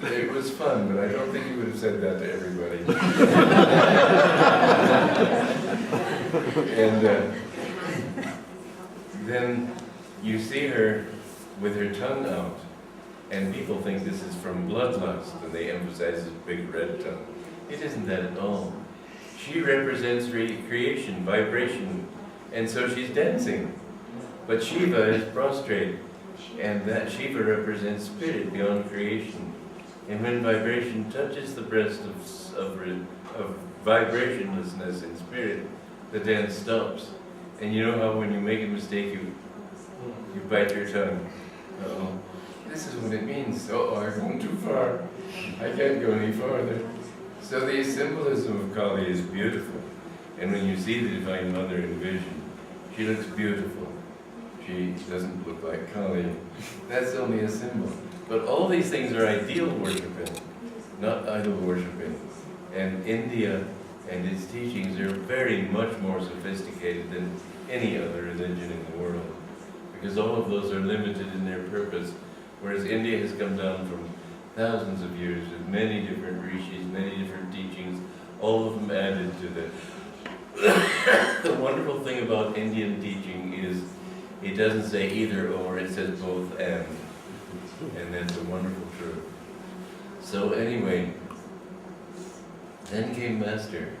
it was fun, but I don't think he would have said that to everybody. And then you see her with her tongue out, and people think this is from bloodlust, and they emphasize this big red tongue. It isn't that at all. She represents creation, vibration, and so she's dancing. But Shiva is prostrate, and that Shiva represents spirit beyond creation. And when vibration touches the breast of vibrationlessness in spirit, the dance stops. And you know how when you make a mistake, you bite your tongue. Uh-oh. This is what it means. Uh-oh, I've gone too far. I can't go any farther. So the symbolism of Kali is beautiful. And when you see the Divine Mother in vision, she looks beautiful. She doesn't look like Kali. That's only a symbol. But all these things are ideal worshipping, not idol worshipping. And India and its teachings are very much more sophisticated than any other religion in the world. Because all of those are limited in their purpose. Whereas India has come down from thousands of years with many different rishis, many different teachings, all of them added to the... The wonderful thing about Indian teaching is it doesn't say either or, it says both and. And that's a wonderful truth. So anyway, then came Master.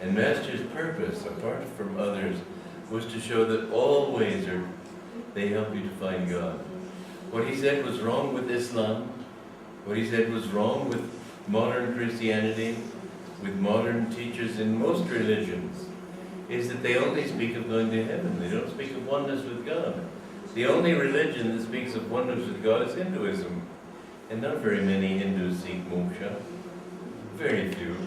And Master's purpose, apart from others, was to show that all ways they help you to find God. What he said was wrong with Islam, what he said was wrong with modern Christianity, with modern teachers in most religions, is that they only speak of going to heaven. They don't speak of oneness with God. The only religion that speaks of oneness with God is Hinduism. And not very many Hindus seek moksha. Very few.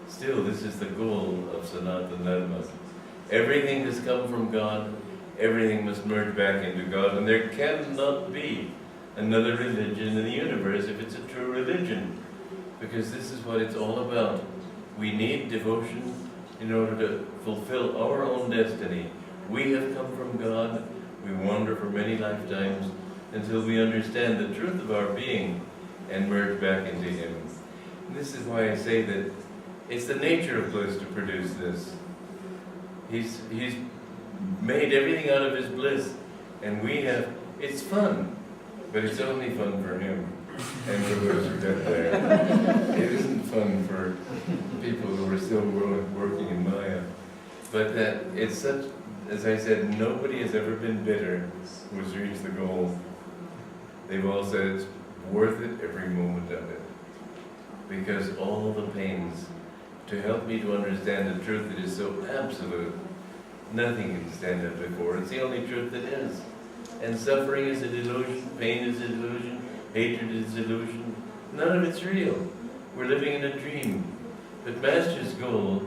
Still, this is the goal of Sanatana Dharma. Everything has come from God. Everything must merge back into God. And there cannot be another religion in the universe if it's a true religion. Because this is what it's all about. We need devotion in order to fulfill our own destiny. We have come from God. We wander for many lifetimes until we understand the truth of our being and merge back into Him. And this is why I say that it's the nature of bliss to produce this. He's made everything out of His bliss, and we have, it's fun, but it's only fun for Him and for those who get there. It isn't fun for people who are still working in Maya. But that it's such, as I said, nobody has ever been bitter who has reached the goal. They've all said it's worth it every moment of it. Because all the pains to help me to understand the truth that is so absolute, nothing can stand up before. It's the only truth that is. And suffering is a delusion, pain is a delusion, hatred is a delusion. None of it's real. We're living in a dream. But Master's goal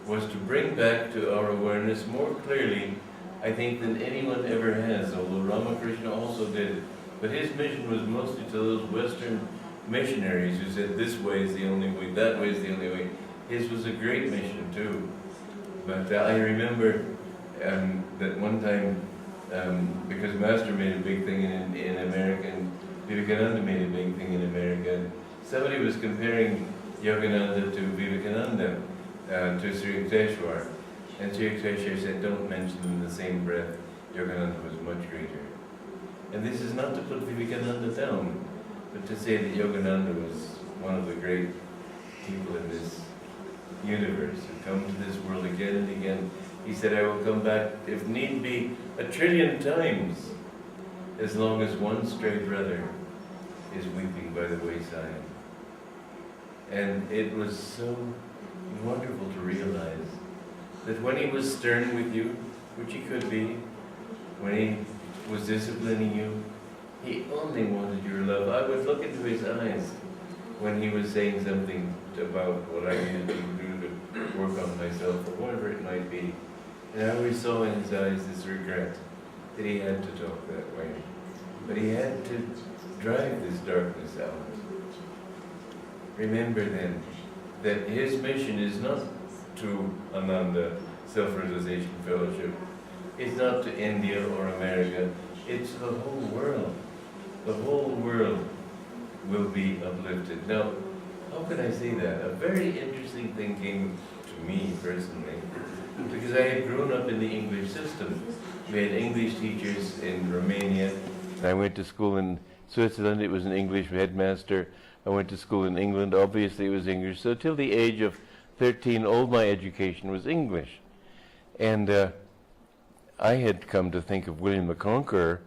was to bring back to our awareness more clearly, I think, than anyone ever has, although Ramakrishna also did. But his mission was mostly to those Western missionaries who said this way is the only way, that way is the only way. His was a great mission too. But I remember that one time, because Master made a big thing in America, and Vivekananda made a big thing in America, somebody was comparing Yogananda to Vivekananda, to Sri Yukteswar. And Sri Yukteswar said, don't mention in the same breath, Yogananda was much greater. And this is not to put Vivekananda down, but to say that Yogananda was one of the great people in this universe who come to this world again and again. He said, I will come back, if need be, 1 trillion times, as long as one stray brother is weeping by the wayside. And it was so wonderful to realize that when he was stern with you, which he could be, when he was disciplining you, he only wanted your love. I would look into his eyes when he was saying something about what I needed to do to work on myself, or whatever it might be. And I always saw in his eyes this regret that he had to talk that way. But he had to drive this darkness out. Remember then that his mission is not to Ananda Self-Realization Fellowship. It's not to India or America. It's the whole world. The whole world will be uplifted. Now, how can I say that? A very interesting thing came to me personally, because I had grown up in the English system. We had English teachers in Romania. I went to school in Switzerland. It was an English headmaster. I went to school in England. Obviously, it was English. So till the age of 13, all my education was English. And I had come to think of William the Conqueror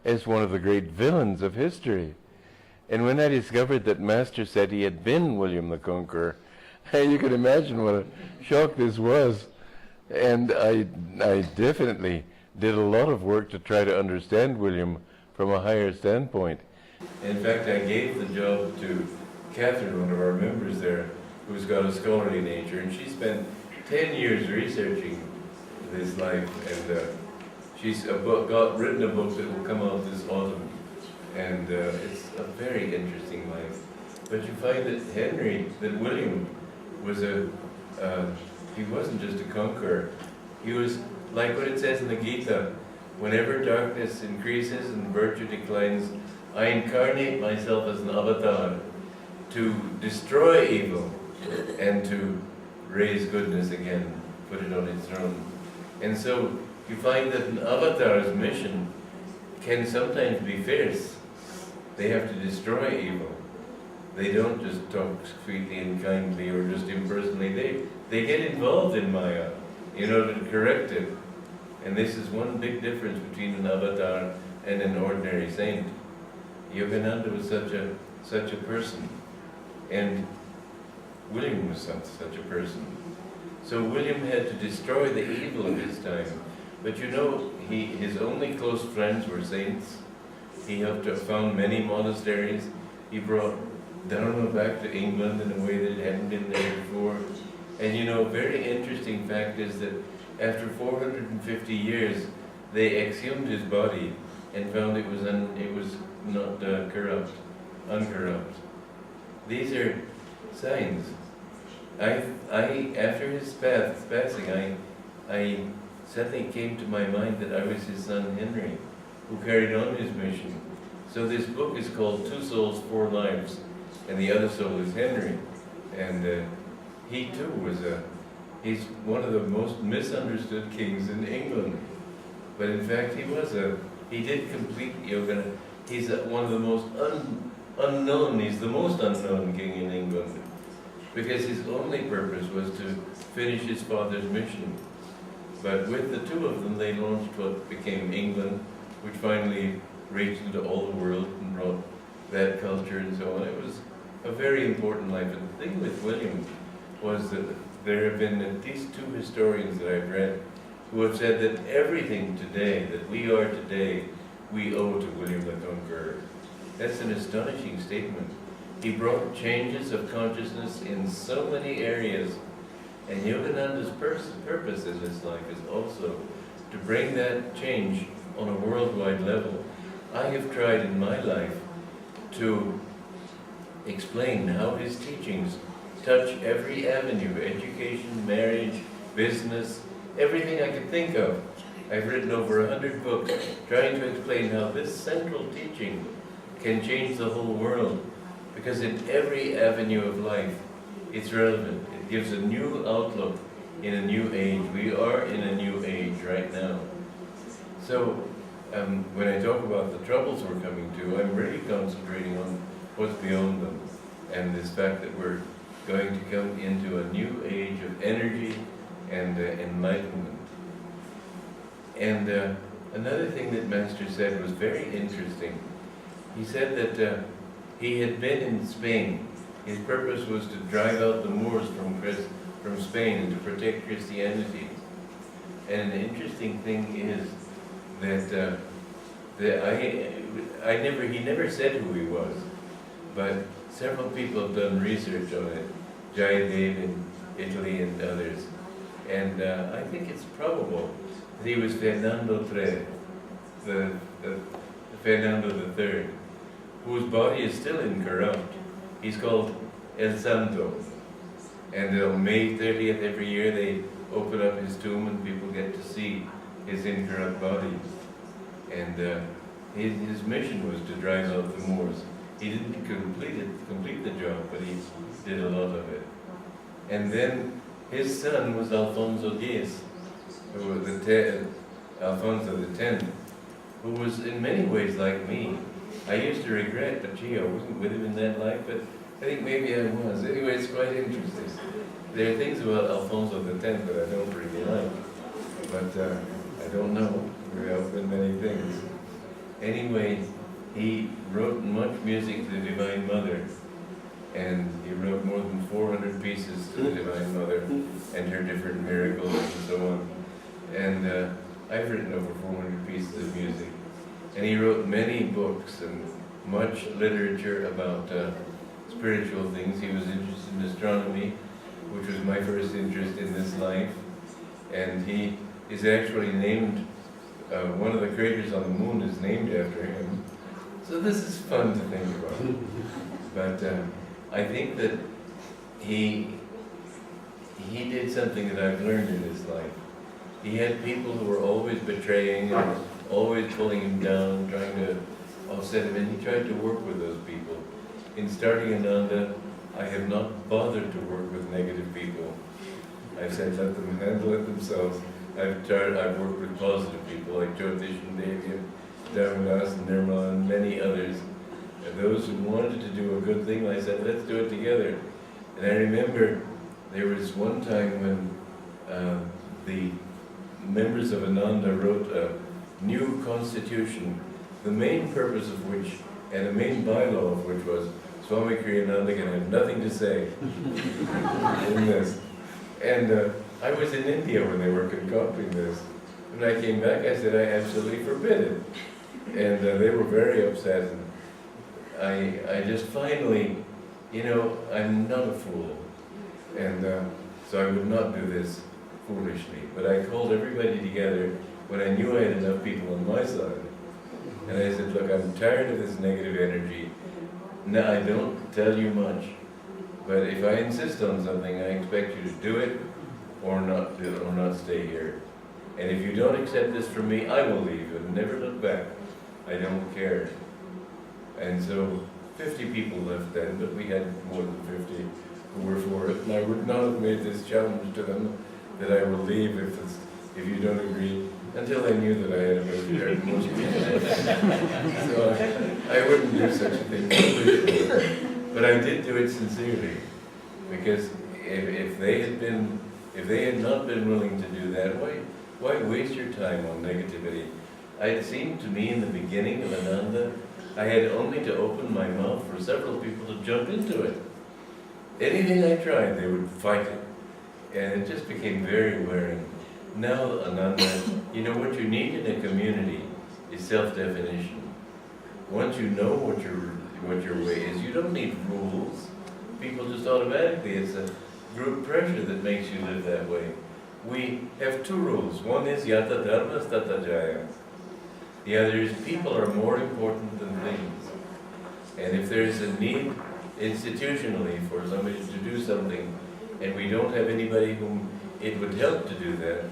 as one of the great villains of history. And when I discovered that Master said he had been William the Conqueror, you can imagine what a shock this was. And I definitely did a lot of work to try to understand William from a higher standpoint. In fact, I gave the job to Catherine, one of our members there, who's got a scholarly nature, and she spent 10 years researching this life, and she's written a book that will come out this autumn, and it's a very interesting life. But you find that William was he wasn't just a conqueror. He was, like what it says in the Gita, whenever darkness increases and virtue declines, I incarnate myself as an avatar to destroy evil and to raise goodness again, put it on its throne. And so you find that an avatar's mission can sometimes be fierce. They have to destroy evil. They don't just talk sweetly and kindly or just impersonally. They get involved in Maya in order to correct it. And this is one big difference between an avatar and an ordinary saint. Yogananda was such a person, and William was such a person. So William had to destroy the evil of his time. But you know, his only close friends were saints. He helped to found many monasteries. He brought Dharma back to England in a way that it hadn't been there before. And you know, a very interesting fact is that after 450 years, they exhumed his body and found it was not uncorrupt. These are signs. After his passing, I suddenly came to my mind that I was his son Henry, who carried on his mission. So this book is called Two Souls, Four Lives, and the other soul is Henry. And he too he's one of the most misunderstood kings in England. But in fact, he did complete yoga. He's one of the most unknown, he's the most unknown king in England. Because his only purpose was to finish his father's mission. But with the two of them, they launched what became England, which finally reached into all the world and brought that culture and so on. It was a very important life. And the thing with William was that there have been at least two historians that I've read who have said that everything today, that we are today, we owe to William the Conqueror. That's an astonishing statement. He brought changes of consciousness in so many areas, and Yogananda's purpose in this life is also to bring that change on a worldwide level. I have tried in my life to explain how his teachings touch every avenue, education, marriage, business, everything I could think of. I've written over 100 books trying to explain how this central teaching can change the whole world, because in every avenue of life it's relevant. It gives a new outlook in a new age. We are in a new age right now. So when I talk about the troubles we're coming to, I'm really concentrating on what's beyond them, and this fact that we're going to come into a new age of energy and enlightenment. And another thing that Master said was very interesting. He said that he had been in Spain. His purpose was to drive out the Moors from Spain and to protect Christianity. And an interesting thing is that he never said who he was, but several people have done research on it, Jayadev in Italy and others, and I think it's probable that he was Fernando III, the Fernando III, whose body is still incorrupt. He's called El Santo, and on May 30th every year they open up his tomb and people get to see his incorrupt body. And his mission was to drive out the Moors. He didn't complete the job, but he did a lot of it. And then his son was Alfonso X, who was Alfonso X, who was in many ways like me. I used to regret, but gee, I wasn't with him in that life, but I think maybe I was. Anyway, it's quite interesting. There are things about Alfonso X that I don't really like, but I don't know. There have been many things. Anyway, he wrote much music to the Divine Mother, and he wrote more than 400 pieces to the Divine Mother and her different miracles and so on. And I've written over 400 pieces of music. And he wrote many books and much literature about spiritual things. He was interested in astronomy, which was my first interest in this life. And he is actually named, one of the craters on the moon is named after him. So this is fun to think about. But I think that he did something that I've learned in his life. He had people who were always betraying and always pulling him down, trying to offset him, and he tried to work with those people. In starting Ananda, I have not bothered to work with negative people. I've said let them handle it themselves. I've worked with positive people like Jyotish and Devi and Dharmadas and Nirmala and many others. And those who wanted to do a good thing, I said, let's do it together. And I remember there was one time when the members of Ananda wrote a new constitution, the main purpose of which, and the main bylaw of which was, Swami Kriyananda can have nothing to say in this. And I was in India when they were concocting this. When I came back, I said, I absolutely forbid it. And they were very upset. And I just finally, I'm not a fool. And so I would not do this foolishly. But I called everybody together when I knew I had enough people on my side. And I said, look, I'm tired of this negative energy. Now, I don't tell you much. But if I insist on something, I expect you to do it or not do it, or not stay here. And if you don't accept this from me, I will leave and never look back. I don't care. And so 50 people left then, but we had more than 50 who were for it. And I would not have made this challenge to them that I will leave if you don't agree, until I knew that I had a very most people. So I wouldn't do such a thing. But I did do it sincerely, because if they had not been willing to do that, why waste your time on negativity? It seemed to me in the beginning of Ananda, I had only to open my mouth for several people to jump into it. Anything I tried, they would fight it. And it just became very wearing. Now, Ananda, what you need in a community is self-definition. Once you know what your way is, you don't need rules. People just automatically, it's a group pressure that makes you live that way. We have two rules. One is yata dharmas tata jaya. The other is people are more important than things. And if there is a need institutionally for somebody to do something, and we don't have anybody whom it would help to do that,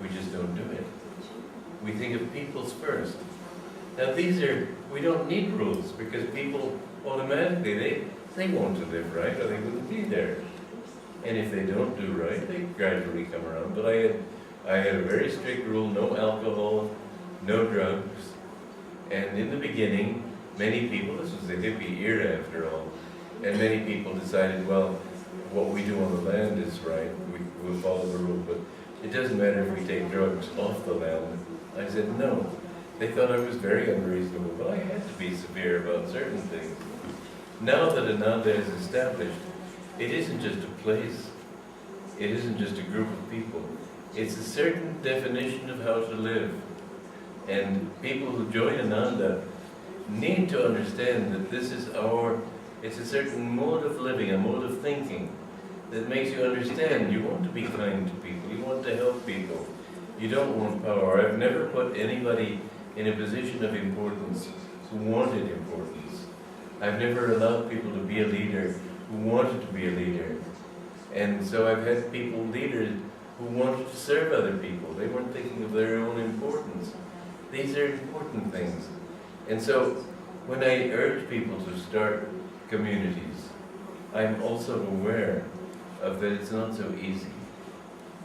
we just don't do it. We think of people's first. Now we don't need rules, because people automatically, they want to live right or they wouldn't be there. And if they don't do right, they gradually come around. But I had a very strict rule, no alcohol, no drugs. And in the beginning, many people, this was the hippie era after all, and many people decided, well, what we do on the land is right, we'll follow the rule, but it doesn't matter if we take drugs off the land. I said no. They thought I was very unreasonable, but I had to be severe about certain things. Now that Ananda is established, it isn't just a place, it isn't just a group of people, it's a certain definition of how to live. And people who join Ananda need to understand that this is it's a certain mode of living, a mode of thinking that makes you understand you want to be kind to people, you want to help people, you don't want power. I've never put anybody in a position of importance who wanted importance. I've never allowed people to be a leader who wanted to be a leader. And so I've had people, leaders, who wanted to serve other people. They weren't thinking of their own importance. These are important things. And so when I urge people to start communities, I'm also aware of that it's not so easy.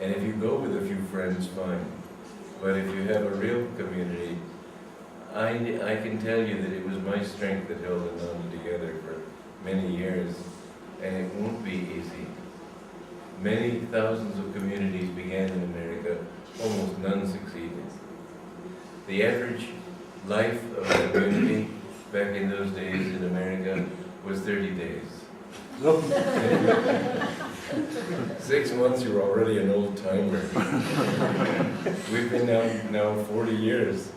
And if you go with a few friends, fine. But if you have a real community, I can tell you that it was my strength that held Ananda together for many years, and it won't be easy. Many thousands of communities began in America, almost none succeeded. The average life of a community back in those days in America was 30 days. 6 months, you're already an old timer. We've been now 40 years,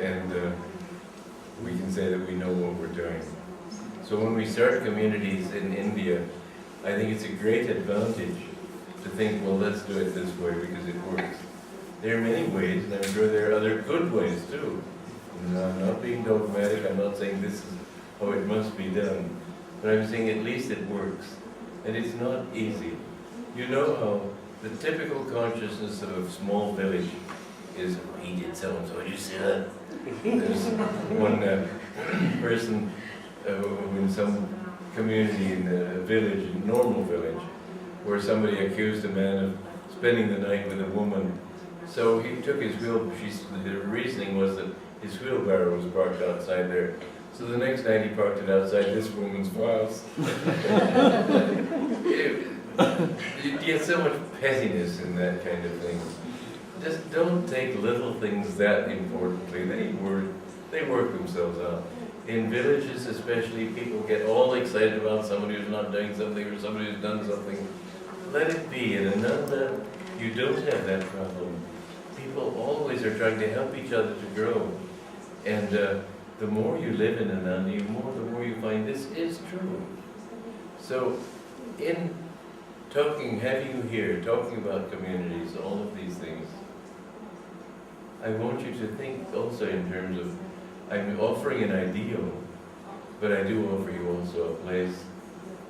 and we can say that we know what we're doing. So when we start communities in India, I think it's a great advantage to think, well, let's do it this way because it works. There are many ways, and I'm sure there are other good ways too. And I'm not being dogmatic, I'm not saying this is how it must be done, but I'm saying at least it works. And it's not easy. You know how the typical consciousness of a small village is, oh, he did so-and-so, you see that? There's one person in some community in a village, a normal village, where somebody accused a man of spending the night with a woman. So he took his the reasoning was that his wheelbarrow was parked outside there. So the next night he parked it outside this woman's house. You get so much pettiness in that kind of thing. Just don't take little things that importantly. They work themselves out. In villages especially, people get all excited about somebody who's not doing something or somebody who's done something. Let it be. In Ananda, you don't have that problem. People always are trying to help each other to grow. And the more you live in Ananda, the more you find this is true. So, in having you here, talking about communities, all of these things, I want you to think also in terms of, I'm offering an ideal, but I do offer you also a place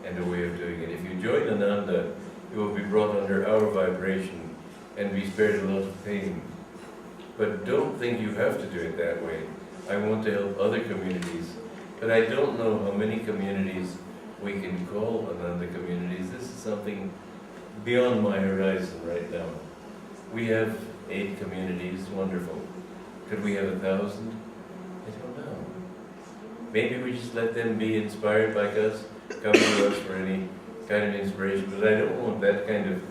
and a way of doing it. If you join Ananda, you will be brought under our vibration and be spared a lot of pain. But don't think you have to do it that way. I want to help other communities, but I don't know how many communities we can call Ananda communities. This is something beyond my horizon right now. We have 8 communities, wonderful. Could we have 1,000? I don't know. Maybe we just let them be inspired like us, come to us for any kind of inspiration, but I don't want that kind of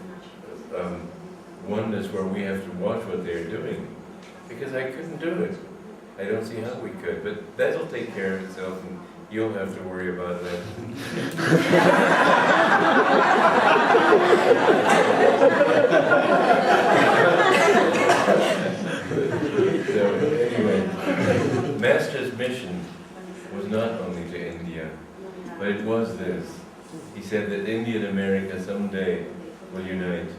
oneness where we have to watch what they're doing, because I couldn't do it. I don't see how we could, but that'll take care of itself, and you'll have to worry about that. So anyway, Master's mission was not only to India, but it was this. He said that India and America someday will unite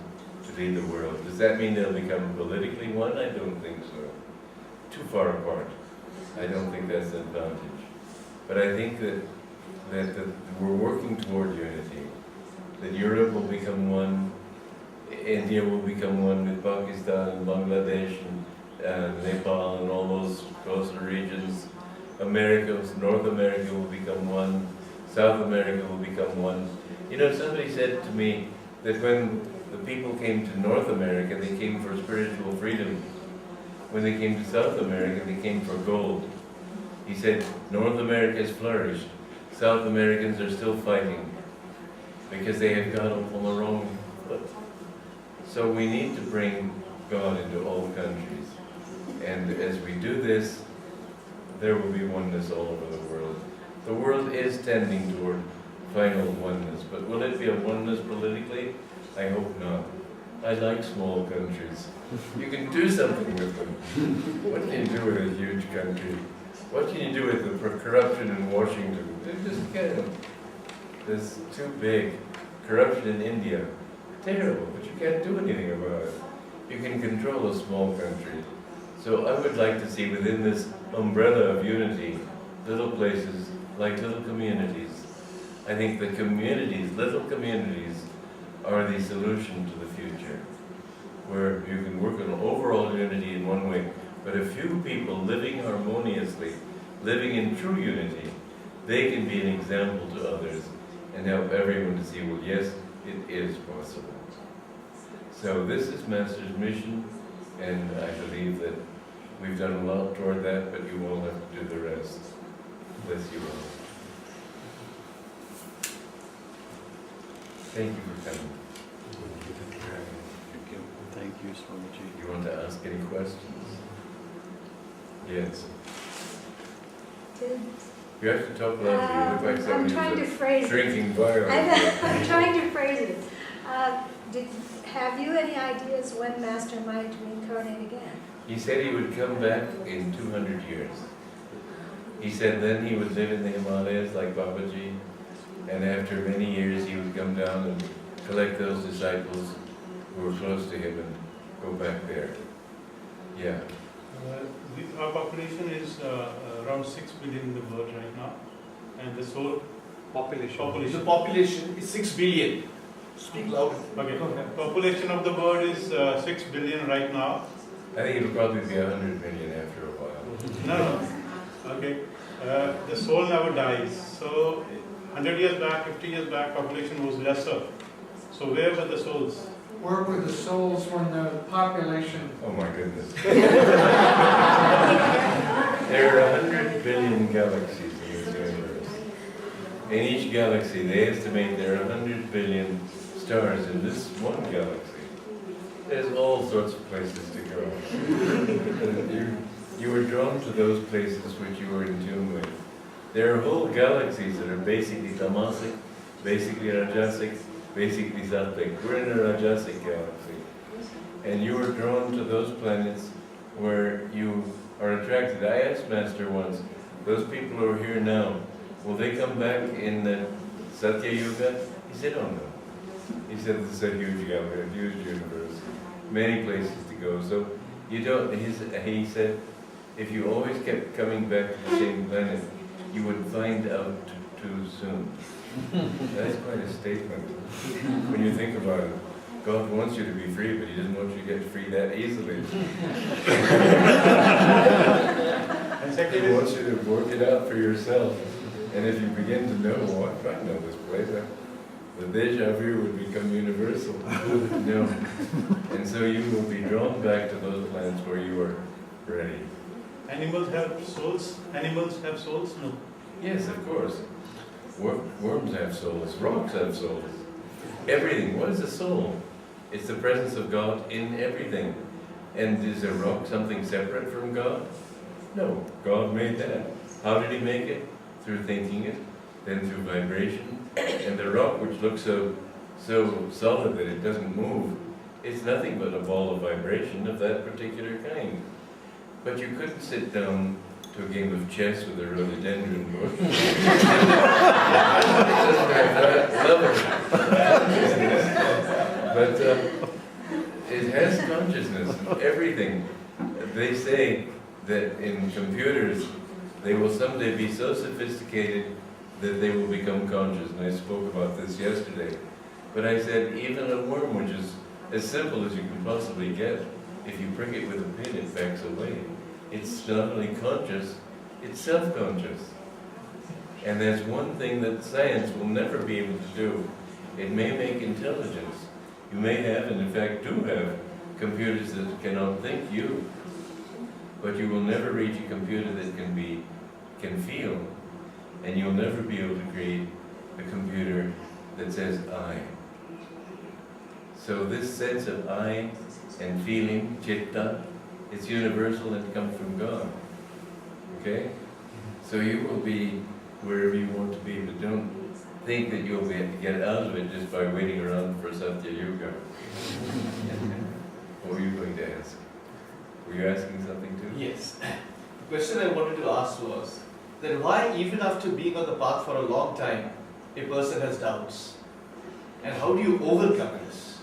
to lead the world. Does that mean they'll become politically one? I don't think so. Too far apart. I don't think that's an advantage. But I think that we're working toward unity. That Europe will become one, India will become one with Pakistan and Bangladesh and Nepal and all those coastal regions. North America will become one, South America will become one. You know, somebody said to me that when the people came to North America, they came for spiritual freedom. When they came to South America, they came for gold. He said, North America has flourished. South Americans are still fighting because they have got on the wrong foot. So we need to bring God into all countries. And as we do this, there will be oneness all over the world. The world is tending toward final oneness, but will it be a oneness politically? I hope not. I like small countries. You can do something with them. What can you do with a huge country? What can you do with the corruption in Washington? You just can't. It's too big. Corruption in India, terrible, but you can't do anything about it. You can control a small country. So I would like to see within this umbrella of unity, little places like little communities. I think the communities, little communities, are the solution to the future, where you can work on overall unity in one way, but a few people living harmoniously, living in true unity, they can be an example to others and help everyone to see, well, yes, it is possible. So this is Master's mission, and I believe that we've done a lot toward that, but you all have to do the rest. Bless you all. Thank you for coming. Thank you, Swamiji. You want to ask any questions? Yes. You have to talk loudly. You look like I'm somebody trying to who's phrase it. drinking violence. I'm trying to phrase it. Have you any ideas when Master might reincarnate again? He said he would come back in 200 years. He said then he would live in the Himalayas like Babaji, and after many years he would come down and collect those disciples who were close to him and go back there. Yeah. Our population is around 6 billion in the world right now, and the soul The population is 6 billion. Speak louder. Okay. Population of the world is 6 billion right now. I think it'll probably be 100 million after a while. No. Okay. The soul never dies. So 100 years back, 50 years back, population was lesser. So where were the souls? Where were the souls when the population? Oh my goodness. There are 100 billion galaxies in this universe. In each galaxy, they estimate there are 100 billion stars in this one galaxy. There's all sorts of places to go. You were drawn to those places which you were in tune with. There are whole galaxies that are basically tamasic, basically rajasic, basically sattvic. We're in a rajasic galaxy. And you are drawn to those planets where you are attracted. I asked Master once, those people who are here now, will they come back in the Satya Yuga? He said, oh no. He said, this is a huge galaxy, a huge universe, many places to go. So you don't, he said, if you always kept coming back to the same planet, you would find out too soon. That's quite a statement. When you think about it, God wants you to be free, but He doesn't want you to get free that easily. And second He is, wants you to work it out for yourself. And if you begin to know, oh, I know this place, the deja vu would become universal. No. And so you will be drawn back to those planets where you are ready. animals have souls? Animals have souls? No. Yes, of course. Worms have souls, rocks have souls. Everything. What is a soul? It's the presence of God in everything. And is a rock something separate from God? No, God made that. How did He make it? Through thinking it, then through vibration. And the rock, which looks so solid that it doesn't move, it's nothing but a ball of vibration of that particular kind. But you couldn't sit down to a game of chess with a rhododendron bush. But it has consciousness, everything. They say that in computers, they will someday be so sophisticated that they will become conscious. And I spoke about this yesterday. But I said, even a worm, which is as simple as you can possibly get, if you prick it with a pin, it backs away. It's not only conscious, it's self-conscious. And there's one thing that science will never be able to do. It may make intelligence, You may have, and in fact do have, computers that cannot think you, but you will never reach a computer that can feel, and you'll never be able to create a computer that says I. So this sense of I and feeling, chitta, it's universal and it comes from God. Okay? So you will be wherever you want to be, but don't think that you'll get out of it just by waiting around for Hatha Yoga. What were you going to ask? Were you asking something too? Yes. The question I wanted to ask was that why, even after being on the path for a long time, a person has doubts? And how do you overcome this?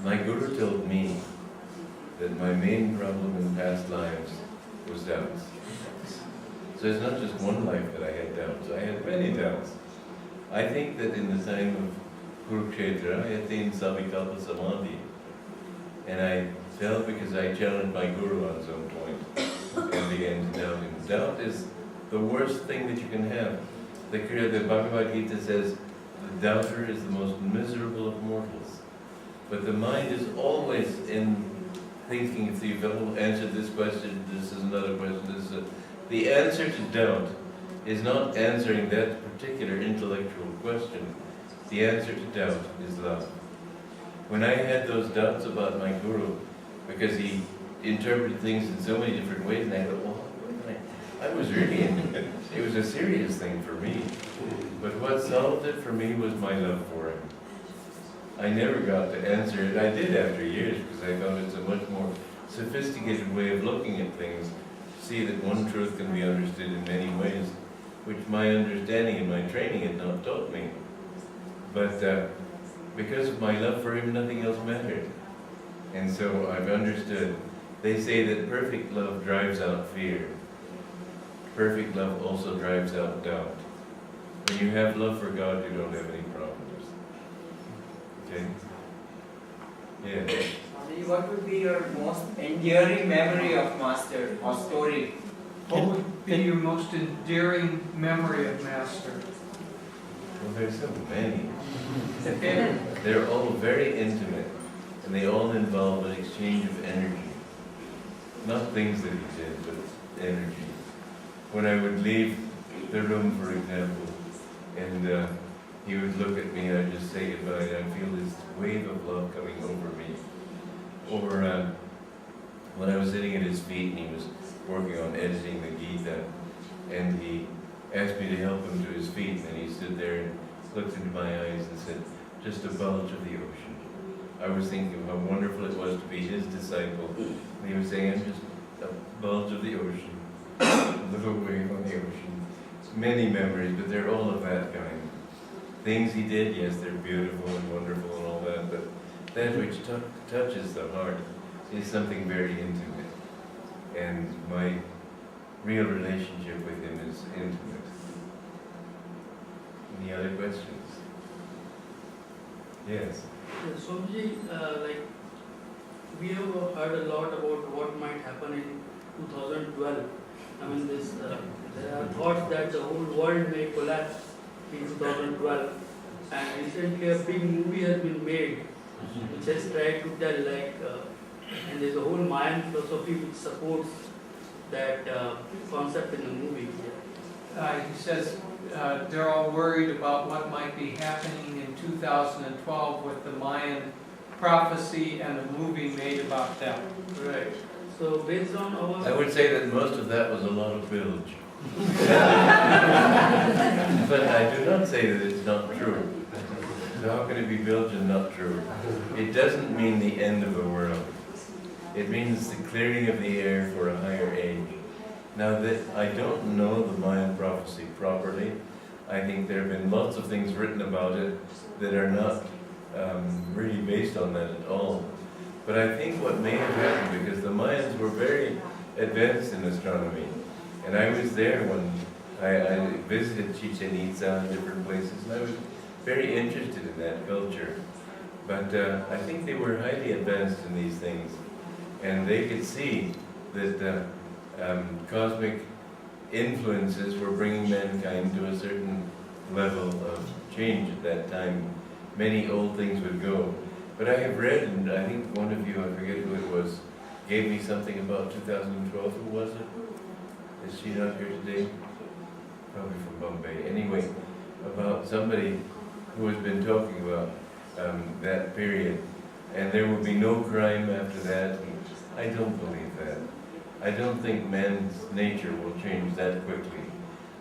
My guru told me that my main problem in past lives was doubts. So it's not just one life that I had doubts, I had many doubts. I think that in the time of Kurukshetra, I attained Samadhi. And I fell because I challenged my guru on some point and began to doubt him. Doubt is the worst thing that you can have. The Bhagavad Gita says, the doubter is the most miserable of mortals. But the mind is always in thinking, if you've answered this question, this is another question, the answer to doubt is not answering that particular intellectual question. The answer to doubt is love. When I had those doubts about my guru, because he interpreted things in so many different ways, and I thought, well, I was really it was a serious thing for me. But what solved it for me was my love for him. I never got to answer it. I did after years, because I found it's a much more sophisticated way of looking at things. See that one truth can be understood in many ways, which my understanding and my training had not taught me. But because of my love for him, nothing else mattered. And so I've understood. They say that perfect love drives out fear. Perfect love also drives out doubt. When you have love for God, you don't have any problems. Okay? Yeah. Swami, what would be your most enduring memory of Master or story? What would be your most endearing memory of Master? Well, there's so many. It's a favorite. They're all very intimate, and they all involve an exchange of energy. Not things that he did, but energy. When I would leave the room, for example, and he would look at me, and I'd just say goodbye, and I'd feel this wave of love coming over me. Or when I was sitting at his feet, and he was working on editing the Gita, and he asked me to help him to his feet, and he stood there and looked into my eyes and said, just a bulge of the ocean. I was thinking of how wonderful it was to be his disciple. And he was saying, I'm just a bulge of the ocean, a little wave on the ocean. Many memories, but they're all of that kind. Things he did, yes, they're beautiful and wonderful and all that, but that which touches the heart is something very intimate. And my real relationship with him is intimate. Any other questions? Yes. Swamiji, like we have heard a lot about what might happen in 2012. I mean, there are thoughts that the whole world may collapse in 2012. And recently a big movie has been made which has tried to tell and there's a whole Mayan philosophy which supports that concept in the movie. He says they're all worried about what might be happening in 2012 with the Mayan prophecy and a movie made about them. Right. So based on our... I would say that most of that was a lot of bilge. But I do not say that it's not true. So how can it be bilge and not true? It doesn't mean the end of the world. It means the clearing of the air for a higher age. Now that I don't know the Mayan prophecy properly, I think there have been lots of things written about it that are not really based on that at all. But I think what may have happened, because the Mayans were very advanced in astronomy, and I was there when I visited Chichen Itza and different places, and I was very interested in that culture. But I think they were highly advanced in these things, and they could see that cosmic influences were bringing mankind to a certain level of change at that time. many old things would go. But I have read, and I think one of you, I forget who it was, gave me something about 2012. Who was it? Is she not here today? Probably from Bombay. Anyway, about somebody who has been talking about that period. And there will be no crime after that. I don't believe that. I don't think man's nature will change that quickly.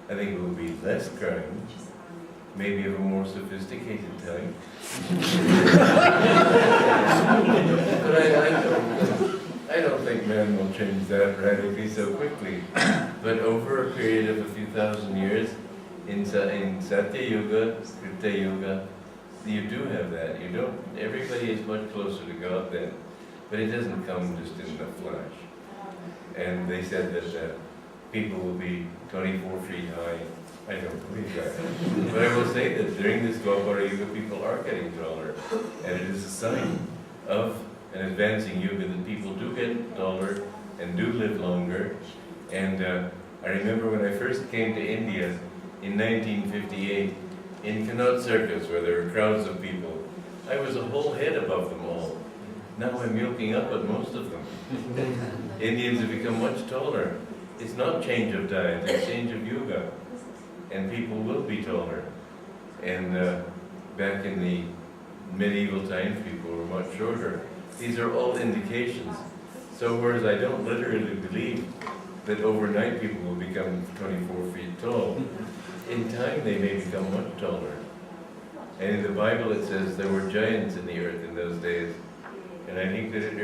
I think it will be less crime, maybe of a more sophisticated type. But I don't think man will change that radically so quickly. But over a period of a few thousand years, in Hatha Yoga, Kriya Yoga, you do have that. You don't. Everybody is much closer to God then, but it doesn't come just in a flash. And they said that people will be 24 feet high. I don't believe that. But I will say that during this Hatha Yoga, people are getting taller, and it is a sign of an advancing yoga that people do get taller and do live longer. And I remember when I first came to India in 1958, in Connaught Circus, where there were crowds of people, I was a whole head above them all. Now I'm milking up at most of them. Indians have become much taller. It's not change of diet, it's change of yoga. And people will be taller. And back in the medieval times, people were much shorter. These are all indications. So whereas I don't literally believe that overnight people will become 24 feet tall, in time they may become much taller. And in the Bible it says there were giants in the earth in those days. And I think that it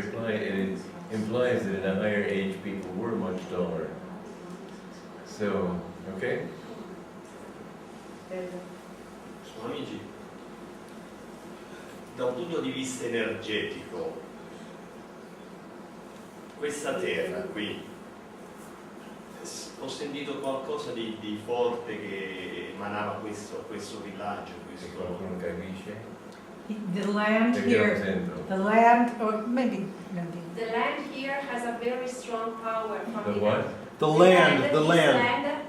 implies that in a higher age people were much taller. So, okay? Swamiji, da un punto di vista energetico, questa terra qui, ho sentito qualcosa di forte che emanava questo villaggio, Qualcuno capisce? The land here, the land, or maybe, The land here has a very strong power from The what? The land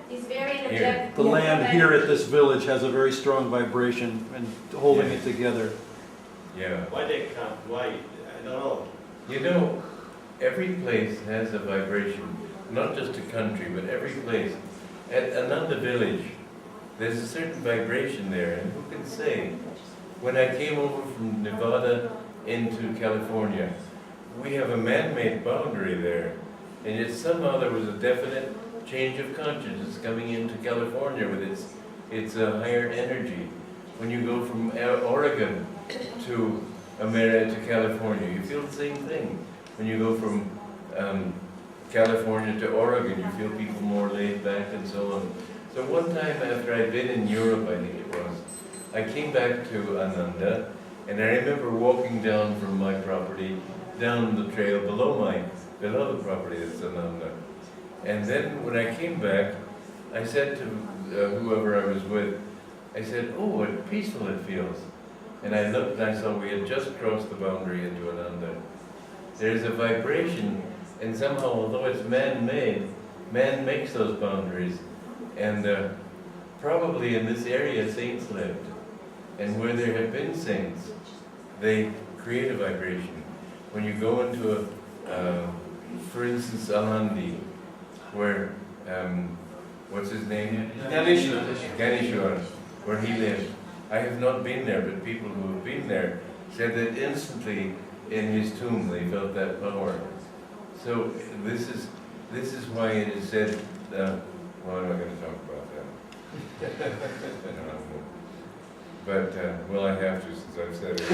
is very energetic. The land here at this village has a very strong vibration and holding it together. Yeah. Why they come? Why? I don't know. You know, every place has a vibration, not just a country, but every place. At Ananda village, there's a certain vibration there, and who can say? When I came over from Nevada into California, we have a man-made boundary there, and yet somehow there was a definite change of consciousness coming into California with its higher energy. When you go from Oregon to America to California, you feel the same thing. When you go from California to Oregon, you feel people more laid back and so on. So one time after I'd been in Europe, I think it was, I came back to Ananda, and I remember walking down from my property down the trail below the property that's Ananda. And then when I came back, I said to whoever I was with, I said, "Oh, what peaceful it feels." And I looked and I saw we had just crossed the boundary into Ananda. There's a vibration, and somehow, although it's man-made, man makes those boundaries. And probably in this area, saints lived. And where there have been saints, they create a vibration. When you go into for instance, Alandi, where, what's his name? Ganeshwar, where he lived. I have not been there, but people who have been there said that instantly in his tomb they felt that power. So this is why it is said, well, I'm not going to talk about that. But, well, I have to since I've said it.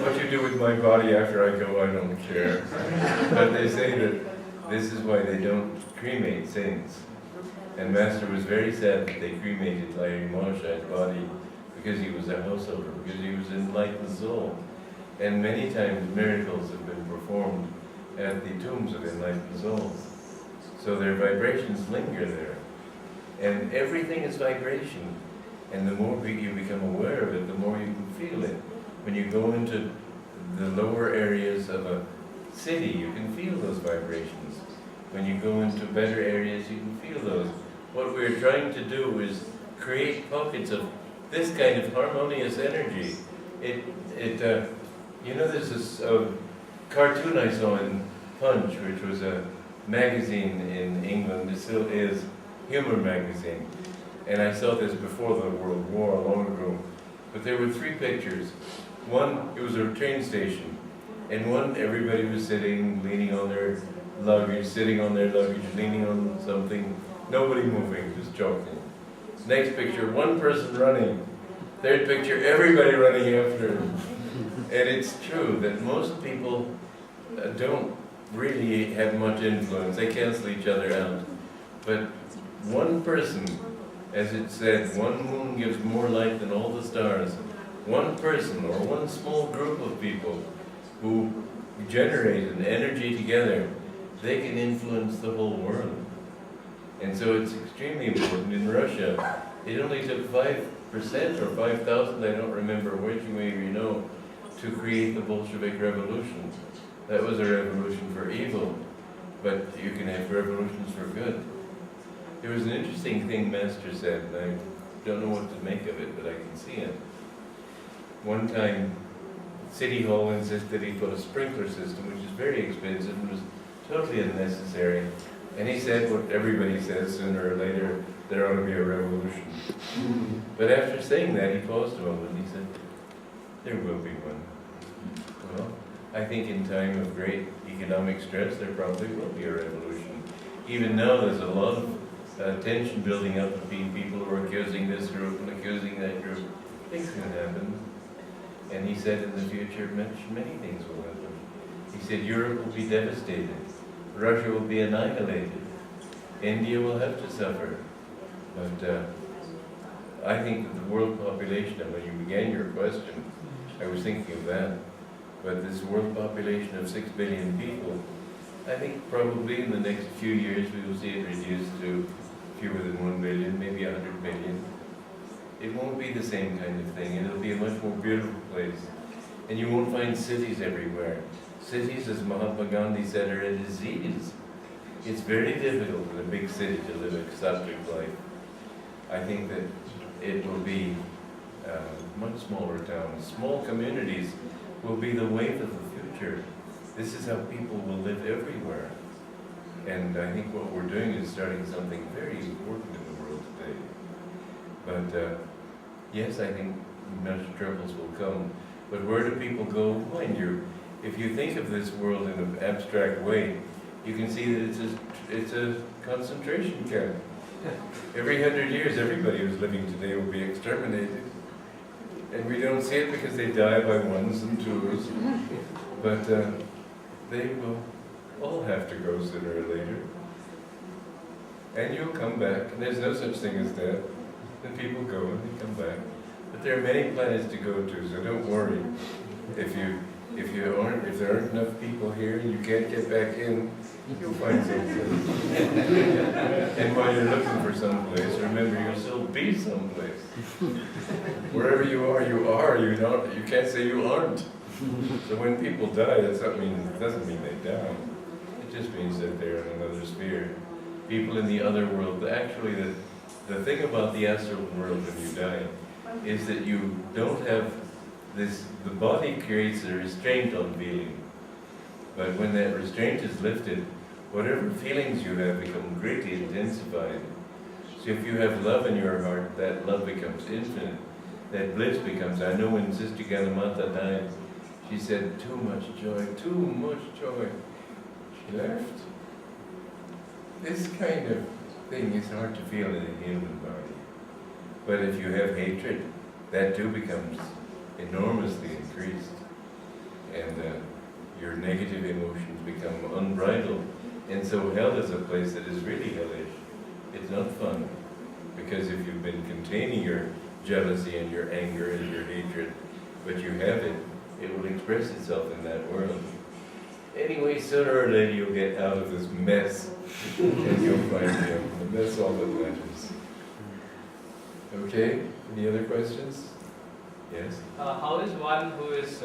What you do with my body after I go, I don't care. But they say that this is why they don't cremate saints. And Master was very sad that they cremated Lahiri Mahasaya's body because he was a householder, because he was an enlightened soul. And many times miracles have been performed at the tombs of enlightened souls. So their vibrations linger there. And everything is vibration. And the more you become aware of it, the more you can feel it. When you go into the lower areas of a city, you can feel those vibrations. When you go into better areas, you can feel those. what we're trying to do is create pockets of this kind of harmonious energy. There's this cartoon I saw in Punch, which was a magazine in England. It still is, humor magazine. And I saw this before the World War, long ago. But there were 3 pictures. One, it was a train station. And one, everybody was sitting, leaning on their luggage, sitting on their luggage, leaning on something. Nobody moving, just joking. Next picture, one person running. Third picture, everybody running after him. And it's true that most people don't really have much influence. They cancel each other out. But one person, as it said, one moon gives more light than all the stars. One person or one small group of people who generate an energy together, they can influence the whole world. And so it's extremely important. In Russia, it only took 5% or 5,000, I don't remember which, maybe you know, to create the Bolshevik Revolution. That was a revolution for evil, but you can have revolutions for good. There was an interesting thing Master said, and I don't know what to make of it, but I can see it. One time, City Hall insisted he put a sprinkler system, which is very expensive and was totally unnecessary. And he said what everybody says, sooner or later, there ought to be a revolution. But after saying that, he paused a moment and he said, there will be one. Well, I think in time of great economic stress, there probably will be a revolution. Even now, there's a lot of tension building up between people who are accusing this group and accusing that group. Things can happen. And he said in the future, many things will happen. He said Europe will be devastated. Russia will be annihilated. India will have to suffer. But I think that the world population, and when you began your question, I was thinking of that. But this world population of 6 billion people, I think probably in the next few years we will see it reduced to fewer than 1 billion, maybe 100 million. It won't be the same kind of thing, and it'll be a much more beautiful place. And you won't find cities everywhere. Cities, as Mahatma Gandhi said, are a disease. It's very difficult in a big city to live a sattvic life. I think that it will be much smaller towns. Small communities will be the wave of the future. This is how people will live everywhere. And I think what we're doing is starting something very important in the world today. But yes, I think much troubles will come. But where do people go? Mind you, if you think of this world in an abstract way, you can see that it's a concentration camp. Every 100 years, everybody who's living today will be exterminated. And we don't see it because they die by ones and twos. But they will all have to go sooner or later. And you'll come back. And there's no such thing as death. And people go and they come back. But there are many planets to go to, so don't worry. If there aren't enough people here and you can't get back in, you'll find someplace. And while you're looking for someplace, remember you'll still be someplace. Wherever you are, you're not. You can't say you aren't. So when people die, it doesn't mean they die. It just means that they're in another sphere. People in the other world, actually the thing about the astral world when you die is that you don't have this, the body creates a restraint on feeling. But when that restraint is lifted, whatever feelings you have become greatly intensified. So if you have love in your heart, that love becomes infinite. That bliss becomes, I know when Sister Galamata died, she said, too much joy, too much joy. She left. This kind of thing is hard to feel in a human body. But if you have hatred, that too becomes enormously increased. And your negative emotions become unbridled. And so hell is a place that is really hellish. It's not fun. Because if you've been containing your jealousy and your anger and your hatred, but you have it, it will express itself in that world. Anyway, sooner or later you'll get out of this mess and you'll find him. And that's all that matters. Okay, any other questions? Yes? How is one who is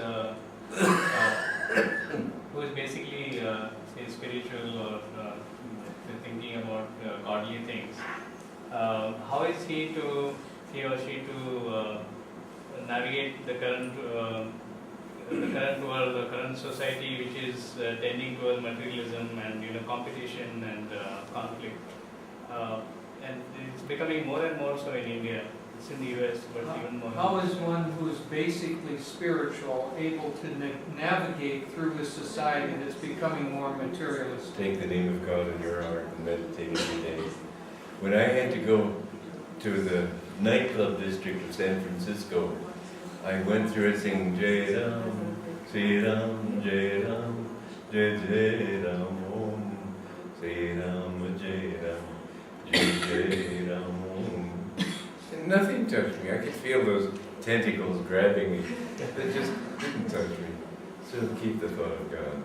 basically say spiritual or thinking about godly things, is he or she to navigate the current world, the current society, which is tending towards materialism and competition and conflict, and it's becoming more and more so in India. It's in the US, but even more. How is one who's basically spiritual able to navigate through a society that's becoming more materialistic? Take the name of God in your heart and meditate every day. When I had to go to the nightclub district of San Francisco, I went through it singing Jai Ram, Sri Ram, Jai Ram, Jai Jai Ram Om, Sri Ram, Jai Ram, Jai Jai Ram Om. And nothing touched me. I could feel those tentacles grabbing me. They just didn't touch me. So keep the thought of God.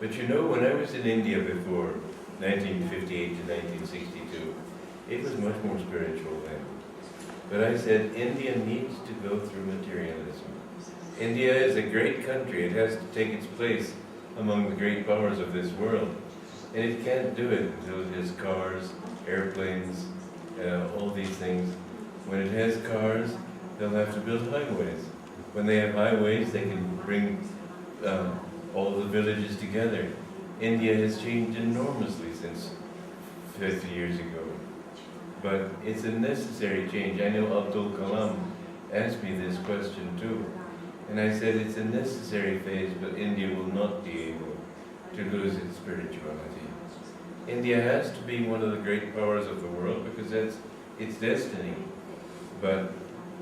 But when I was in India before 1958 to 1962, it was much more spiritual then. But I said, India needs to go through materialism. India is a great country. It has to take its place among the great powers of this world. And it can't do it until it has cars, airplanes, all these things. When it has cars, they'll have to build highways. When they have highways, they can bring all the villages together. India has changed enormously since 50 years ago. But it's a necessary change. I know Abdul Kalam asked me this question too. And I said it's a necessary phase, but India will not be able to lose its spirituality. India has to be one of the great powers of the world because that's its destiny. But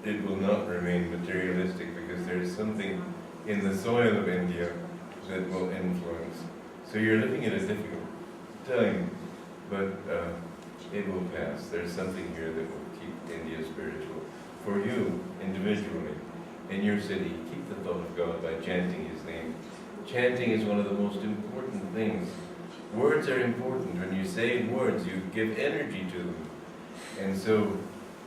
it will not remain materialistic because there's something in the soil of India that will influence. So you're living in a difficult time, but it will pass. There's something here that will keep India spiritual. For you, individually, in your city, keep the thought of God by chanting His name. Chanting is one of the most important things. Words are important. When you say words, you give energy to them. And so,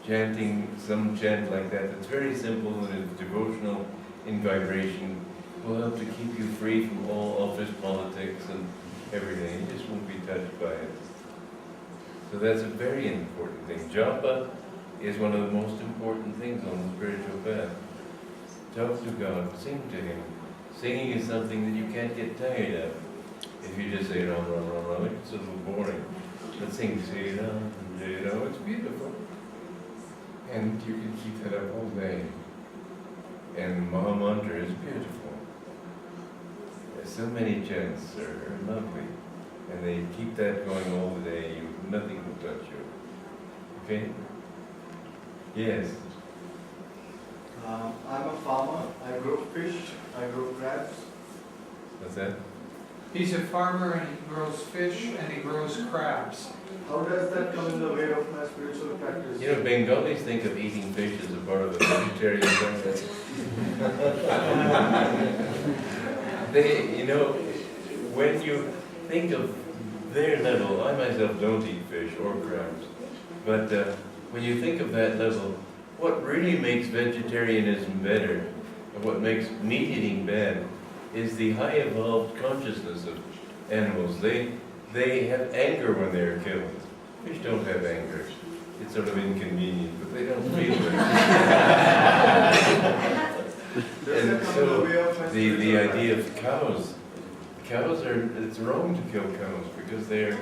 chanting some chant like that, that's very simple and is devotional in vibration, will help to keep you free from all office politics and everything. You just won't be touched by it. So that's a very important thing. Japa is one of the most important things on the spiritual path. Talk to God, sing to Him. Singing is something that you can't get tired of. If you just say Ram, Ram, Ram, Ram, it's a little boring. But sing Sri Ram, Jai Ram, it's beautiful. And you can keep that up all day. And Mahamantra is beautiful. There's so many chants are lovely. And they keep that going all the day. Nothing will touch you. Okay? Yes. I'm a farmer. I grow fish. I grow crabs. What's that? He's a farmer and he grows fish and he grows crabs. How does that come in the way of my spiritual practice? Bengalis think of eating fish as a part of the vegetarian diet. When you think of their level, I myself don't eat fish or crabs, but when you think of that level, what really makes vegetarianism better, and what makes meat eating bad, is the high evolved consciousness of animals. They have anger when they're killed. Fish don't have anger. It's sort of inconvenient, but they don't feel it. And so the idea of cows it's wrong to kill cows because they're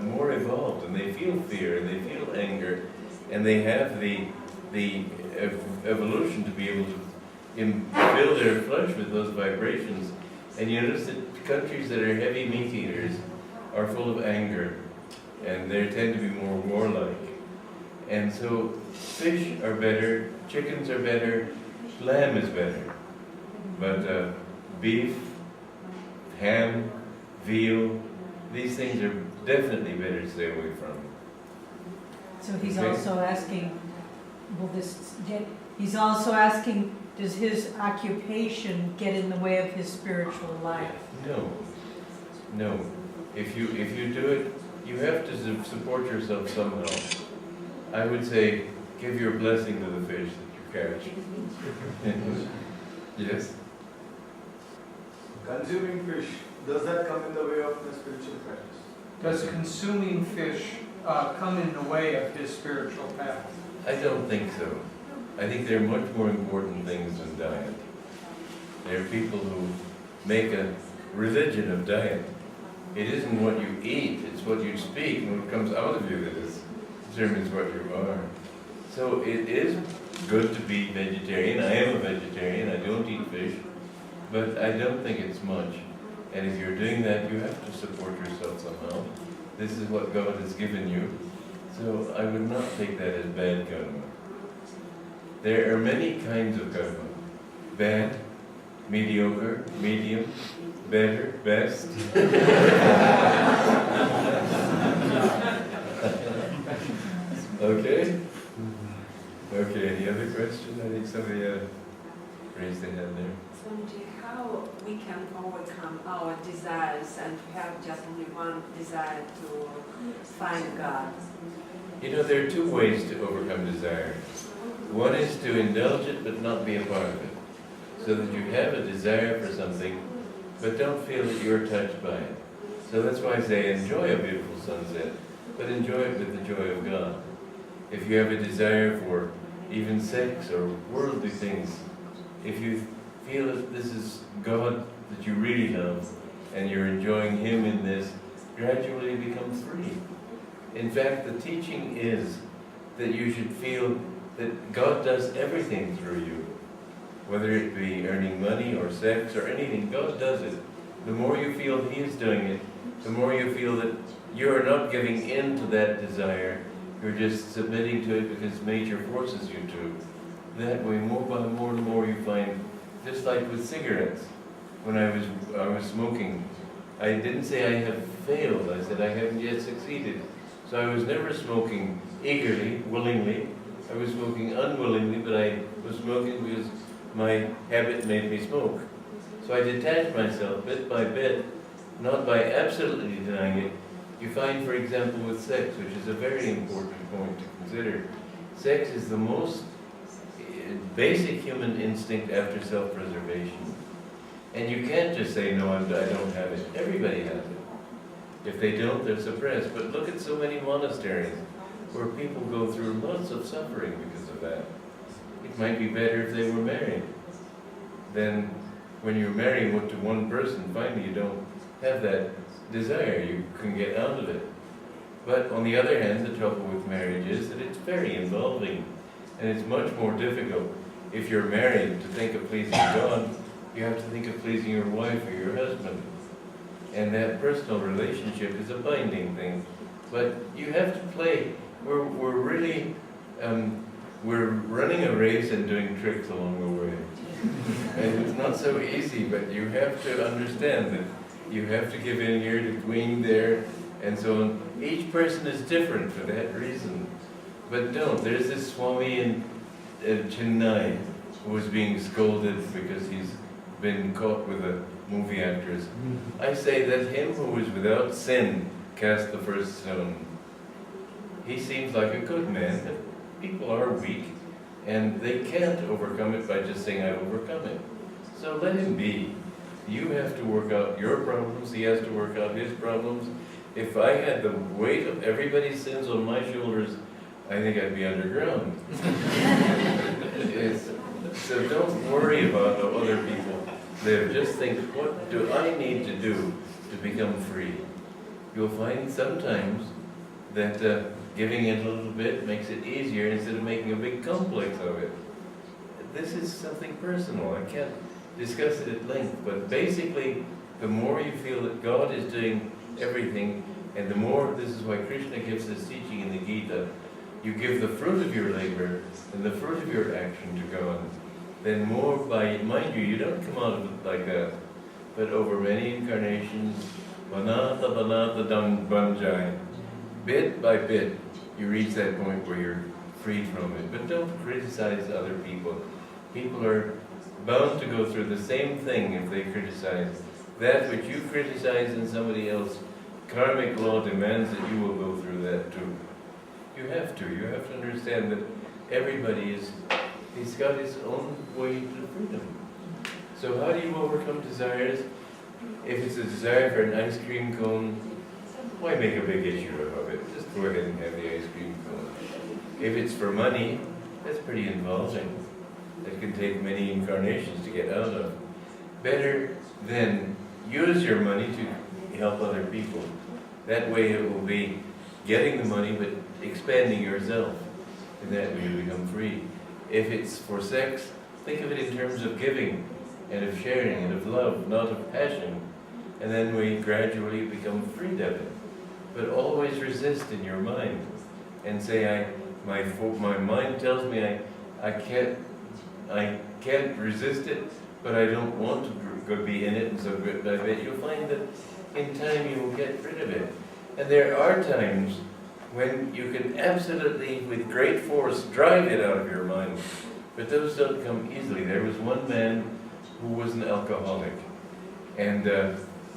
more evolved and they feel fear and they feel anger and they have the evolution to be able to fill their flesh with those vibrations. And you notice that countries that are heavy meat eaters are full of anger and they tend to be more warlike. And so fish are better, chickens are better, lamb is better. But beef, ham, veal, these things are definitely better to stay away from. So he's also asking, he's also asking, does his occupation get in the way of his spiritual life? No. If you do it, you have to support yourself somehow. I would say, give your blessing to the fish that you catch. Yes? Consuming fish, does that come in the way of the spiritual practice? Does consuming fish come in the way of his spiritual path? I don't think so. I think there are much more important things than diet. There are people who make a religion of diet. It isn't what you eat, it's what you speak and what comes out of you that determines what you are. So it is good to be vegetarian. I am a vegetarian, I don't eat fish, but I don't think it's much. And if you're doing that, you have to support yourself somehow. This is what God has given you. So I would not take that as bad karma. There are many kinds of karma. Bad, mediocre, medium, better, best. Okay? Okay, any other question? I think somebody raised their hand there. Swamiji, how we can overcome our desires and have just only one desire to find God? You know, there are two ways to overcome desire. One is to indulge it but not be a part of it. So that you have a desire for something but don't feel that you're touched by it. So that's why I say enjoy a beautiful sunset, but enjoy it with the joy of God. If you have a desire for even sex or worldly things, if you feel that this is God that you really love and you're enjoying Him in this, gradually become free. In fact, the teaching is that you should feel that God does everything through you. Whether it be earning money or sex or anything, God does it. The more you feel He is doing it, the more you feel that you're not giving in to that desire, you're just submitting to it because nature forces you to. That way, more by more and more you find, just like with cigarettes, when I was smoking, I didn't say I have failed, I said I haven't yet succeeded. So I was never smoking eagerly, willingly. I was smoking unwillingly, but I was smoking because my habit made me smoke. So I detached myself bit by bit, not by absolutely denying it. You find, for example, with sex, which is a very important point to consider, sex is the most basic human instinct after self-preservation. And you can't just say, no, I don't have it. Everybody has it. If they don't, they're suppressed. But look at so many monasteries where people go through lots of suffering because of that. It might be better if they were married. Then when you're married to one person, finally you don't have that desire. You can get out of it. But on the other hand, the trouble with marriage is that it's very involving. And it's much more difficult if you're married to think of pleasing God. You have to think of pleasing your wife or your husband. And that personal relationship is a binding thing. But you have to play. We're really, we're running a race and doing tricks along the way. And it's not so easy, but you have to understand that you have to give in here to Queen there, and so on. Each person is different for that reason. But don't. There's this Swami in Chennai who was being scolded because he's been caught with a movie actress. I say that him who is without sin cast the first stone. He seems like a good man, but people are weak, and they can't overcome it by just saying, I overcome it. So let him be. You have to work out your problems, he has to work out his problems. If I had the weight of everybody's sins on my shoulders, I think I'd be underground. So don't worry about how other people live. Just think, what do I need to do to become free? You'll find sometimes that giving in a little bit makes it easier instead of making a big complex of it. This is something personal. I can't discuss it at length, but basically, the more you feel that God is doing everything, and the more, this is why Krishna gives this teaching in the Gita, you give the fruit of your labor and the fruit of your action to God, then more by, mind you don't come out of it like that, but over many incarnations, vanatha dam banjai, bit by bit, you reach that point where you're freed from it. But don't criticize other people. People are bound to go through the same thing if they criticize. That which you criticize in somebody else, karmic law demands that you will go through that too. You have to understand that everybody he's got his own way to freedom. So how do you overcome desires? If it's a desire for an ice cream cone, why make a big issue of it? Just go ahead and have the ice cream cone. If it's for money, that's pretty involving. That can take many incarnations to get out of. Better then use your money to help other people. That way it will be getting the money but expanding yourself. And that way you become free. If it's for sex, think of it in terms of giving and of sharing and of love, not of passion. And then we gradually become freed of it. But always resist in your mind and say, my mind tells me I can't resist it, but I don't want to go be in it, and so I bet you'll find that in time you will get rid of it. And there are times when you can absolutely, with great force, drive it out of your mind. But those don't come easily. There was one man who was an alcoholic. And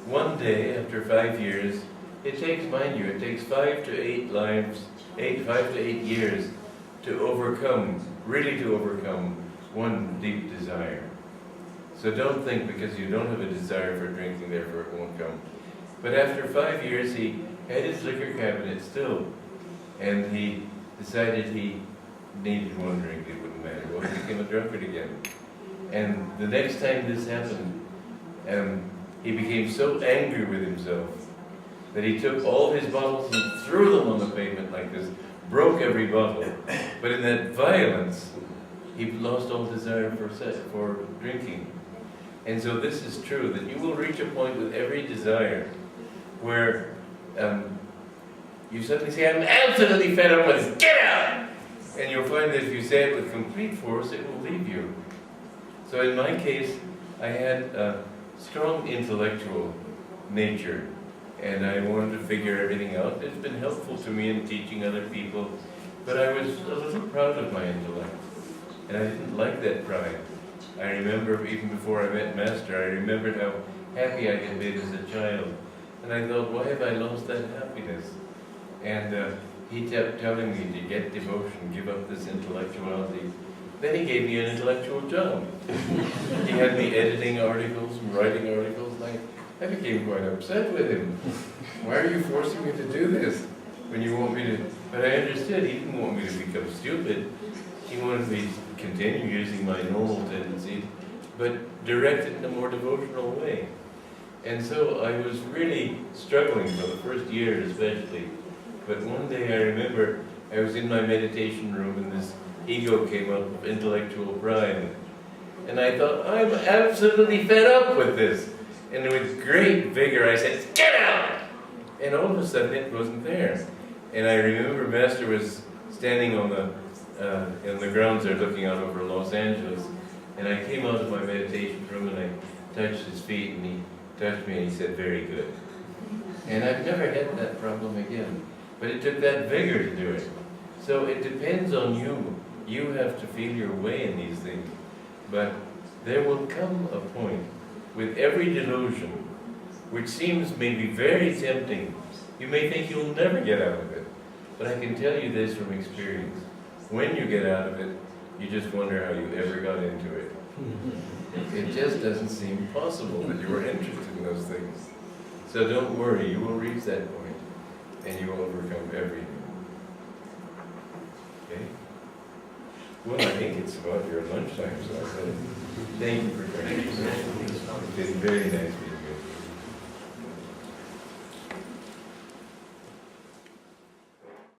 one day, after 5 years, it takes, mind you, it takes 5 to 8 lives, 5 to 8 years to overcome, really to overcome one deep desire. So don't think because you don't have a desire for drinking, therefore it won't come. But after 5 years, he had his liquor cabinet still, and he decided he needed one drink, it wouldn't matter. Well, he became a drunkard again. And the next time this happened, he became so angry with himself that he took all his bottles and threw them on the pavement like this, broke every bottle. But in that violence, he lost all desire for drinking. And so this is true, that you will reach a point with every desire where you suddenly say, I'm absolutely fed up with this, get out! And you'll find that if you say it with complete force, it will leave you. So in my case, I had a strong intellectual nature, and I wanted to figure everything out. It's been helpful to me in teaching other people, but I was a little proud of my intellect, and I didn't like that pride. I remember, even before I met Master, I remembered how happy I had been as a child, and I thought, why have I lost that happiness? And he kept telling me to get devotion, give up this intellectuality. Then he gave me an intellectual job. He had me editing articles and writing articles. I became quite upset with him. Why are you forcing me to do this when you want me to? But I understood, he didn't want me to become stupid. He wanted me to continue using my normal tendencies, but direct it in a more devotional way. And so I was really struggling for the first year especially. But one day I remember I was in my meditation room and this ego came up of intellectual pride. And I thought, I'm absolutely fed up with this. And with great vigor I said, get out! And all of a sudden it wasn't there. And I remember Master was standing on the grounds there looking out over Los Angeles. And I came out of my meditation room and I touched his feet and he touched me and he said, very good. And I've never had that problem again. But it took that vigor to do it. So it depends on you. You have to feel your way in these things. But there will come a point with every delusion, which seems maybe very tempting. You may think you'll never get out of it. But I can tell you this from experience. When you get out of it, you just wonder how you ever got into it. It just doesn't seem possible that you were interested in those things. So don't worry, you will reach that point, and you will overcome everything. Okay? Well, I think it's about your lunchtime, so I said, thank you for coming. It's been very nice meeting you.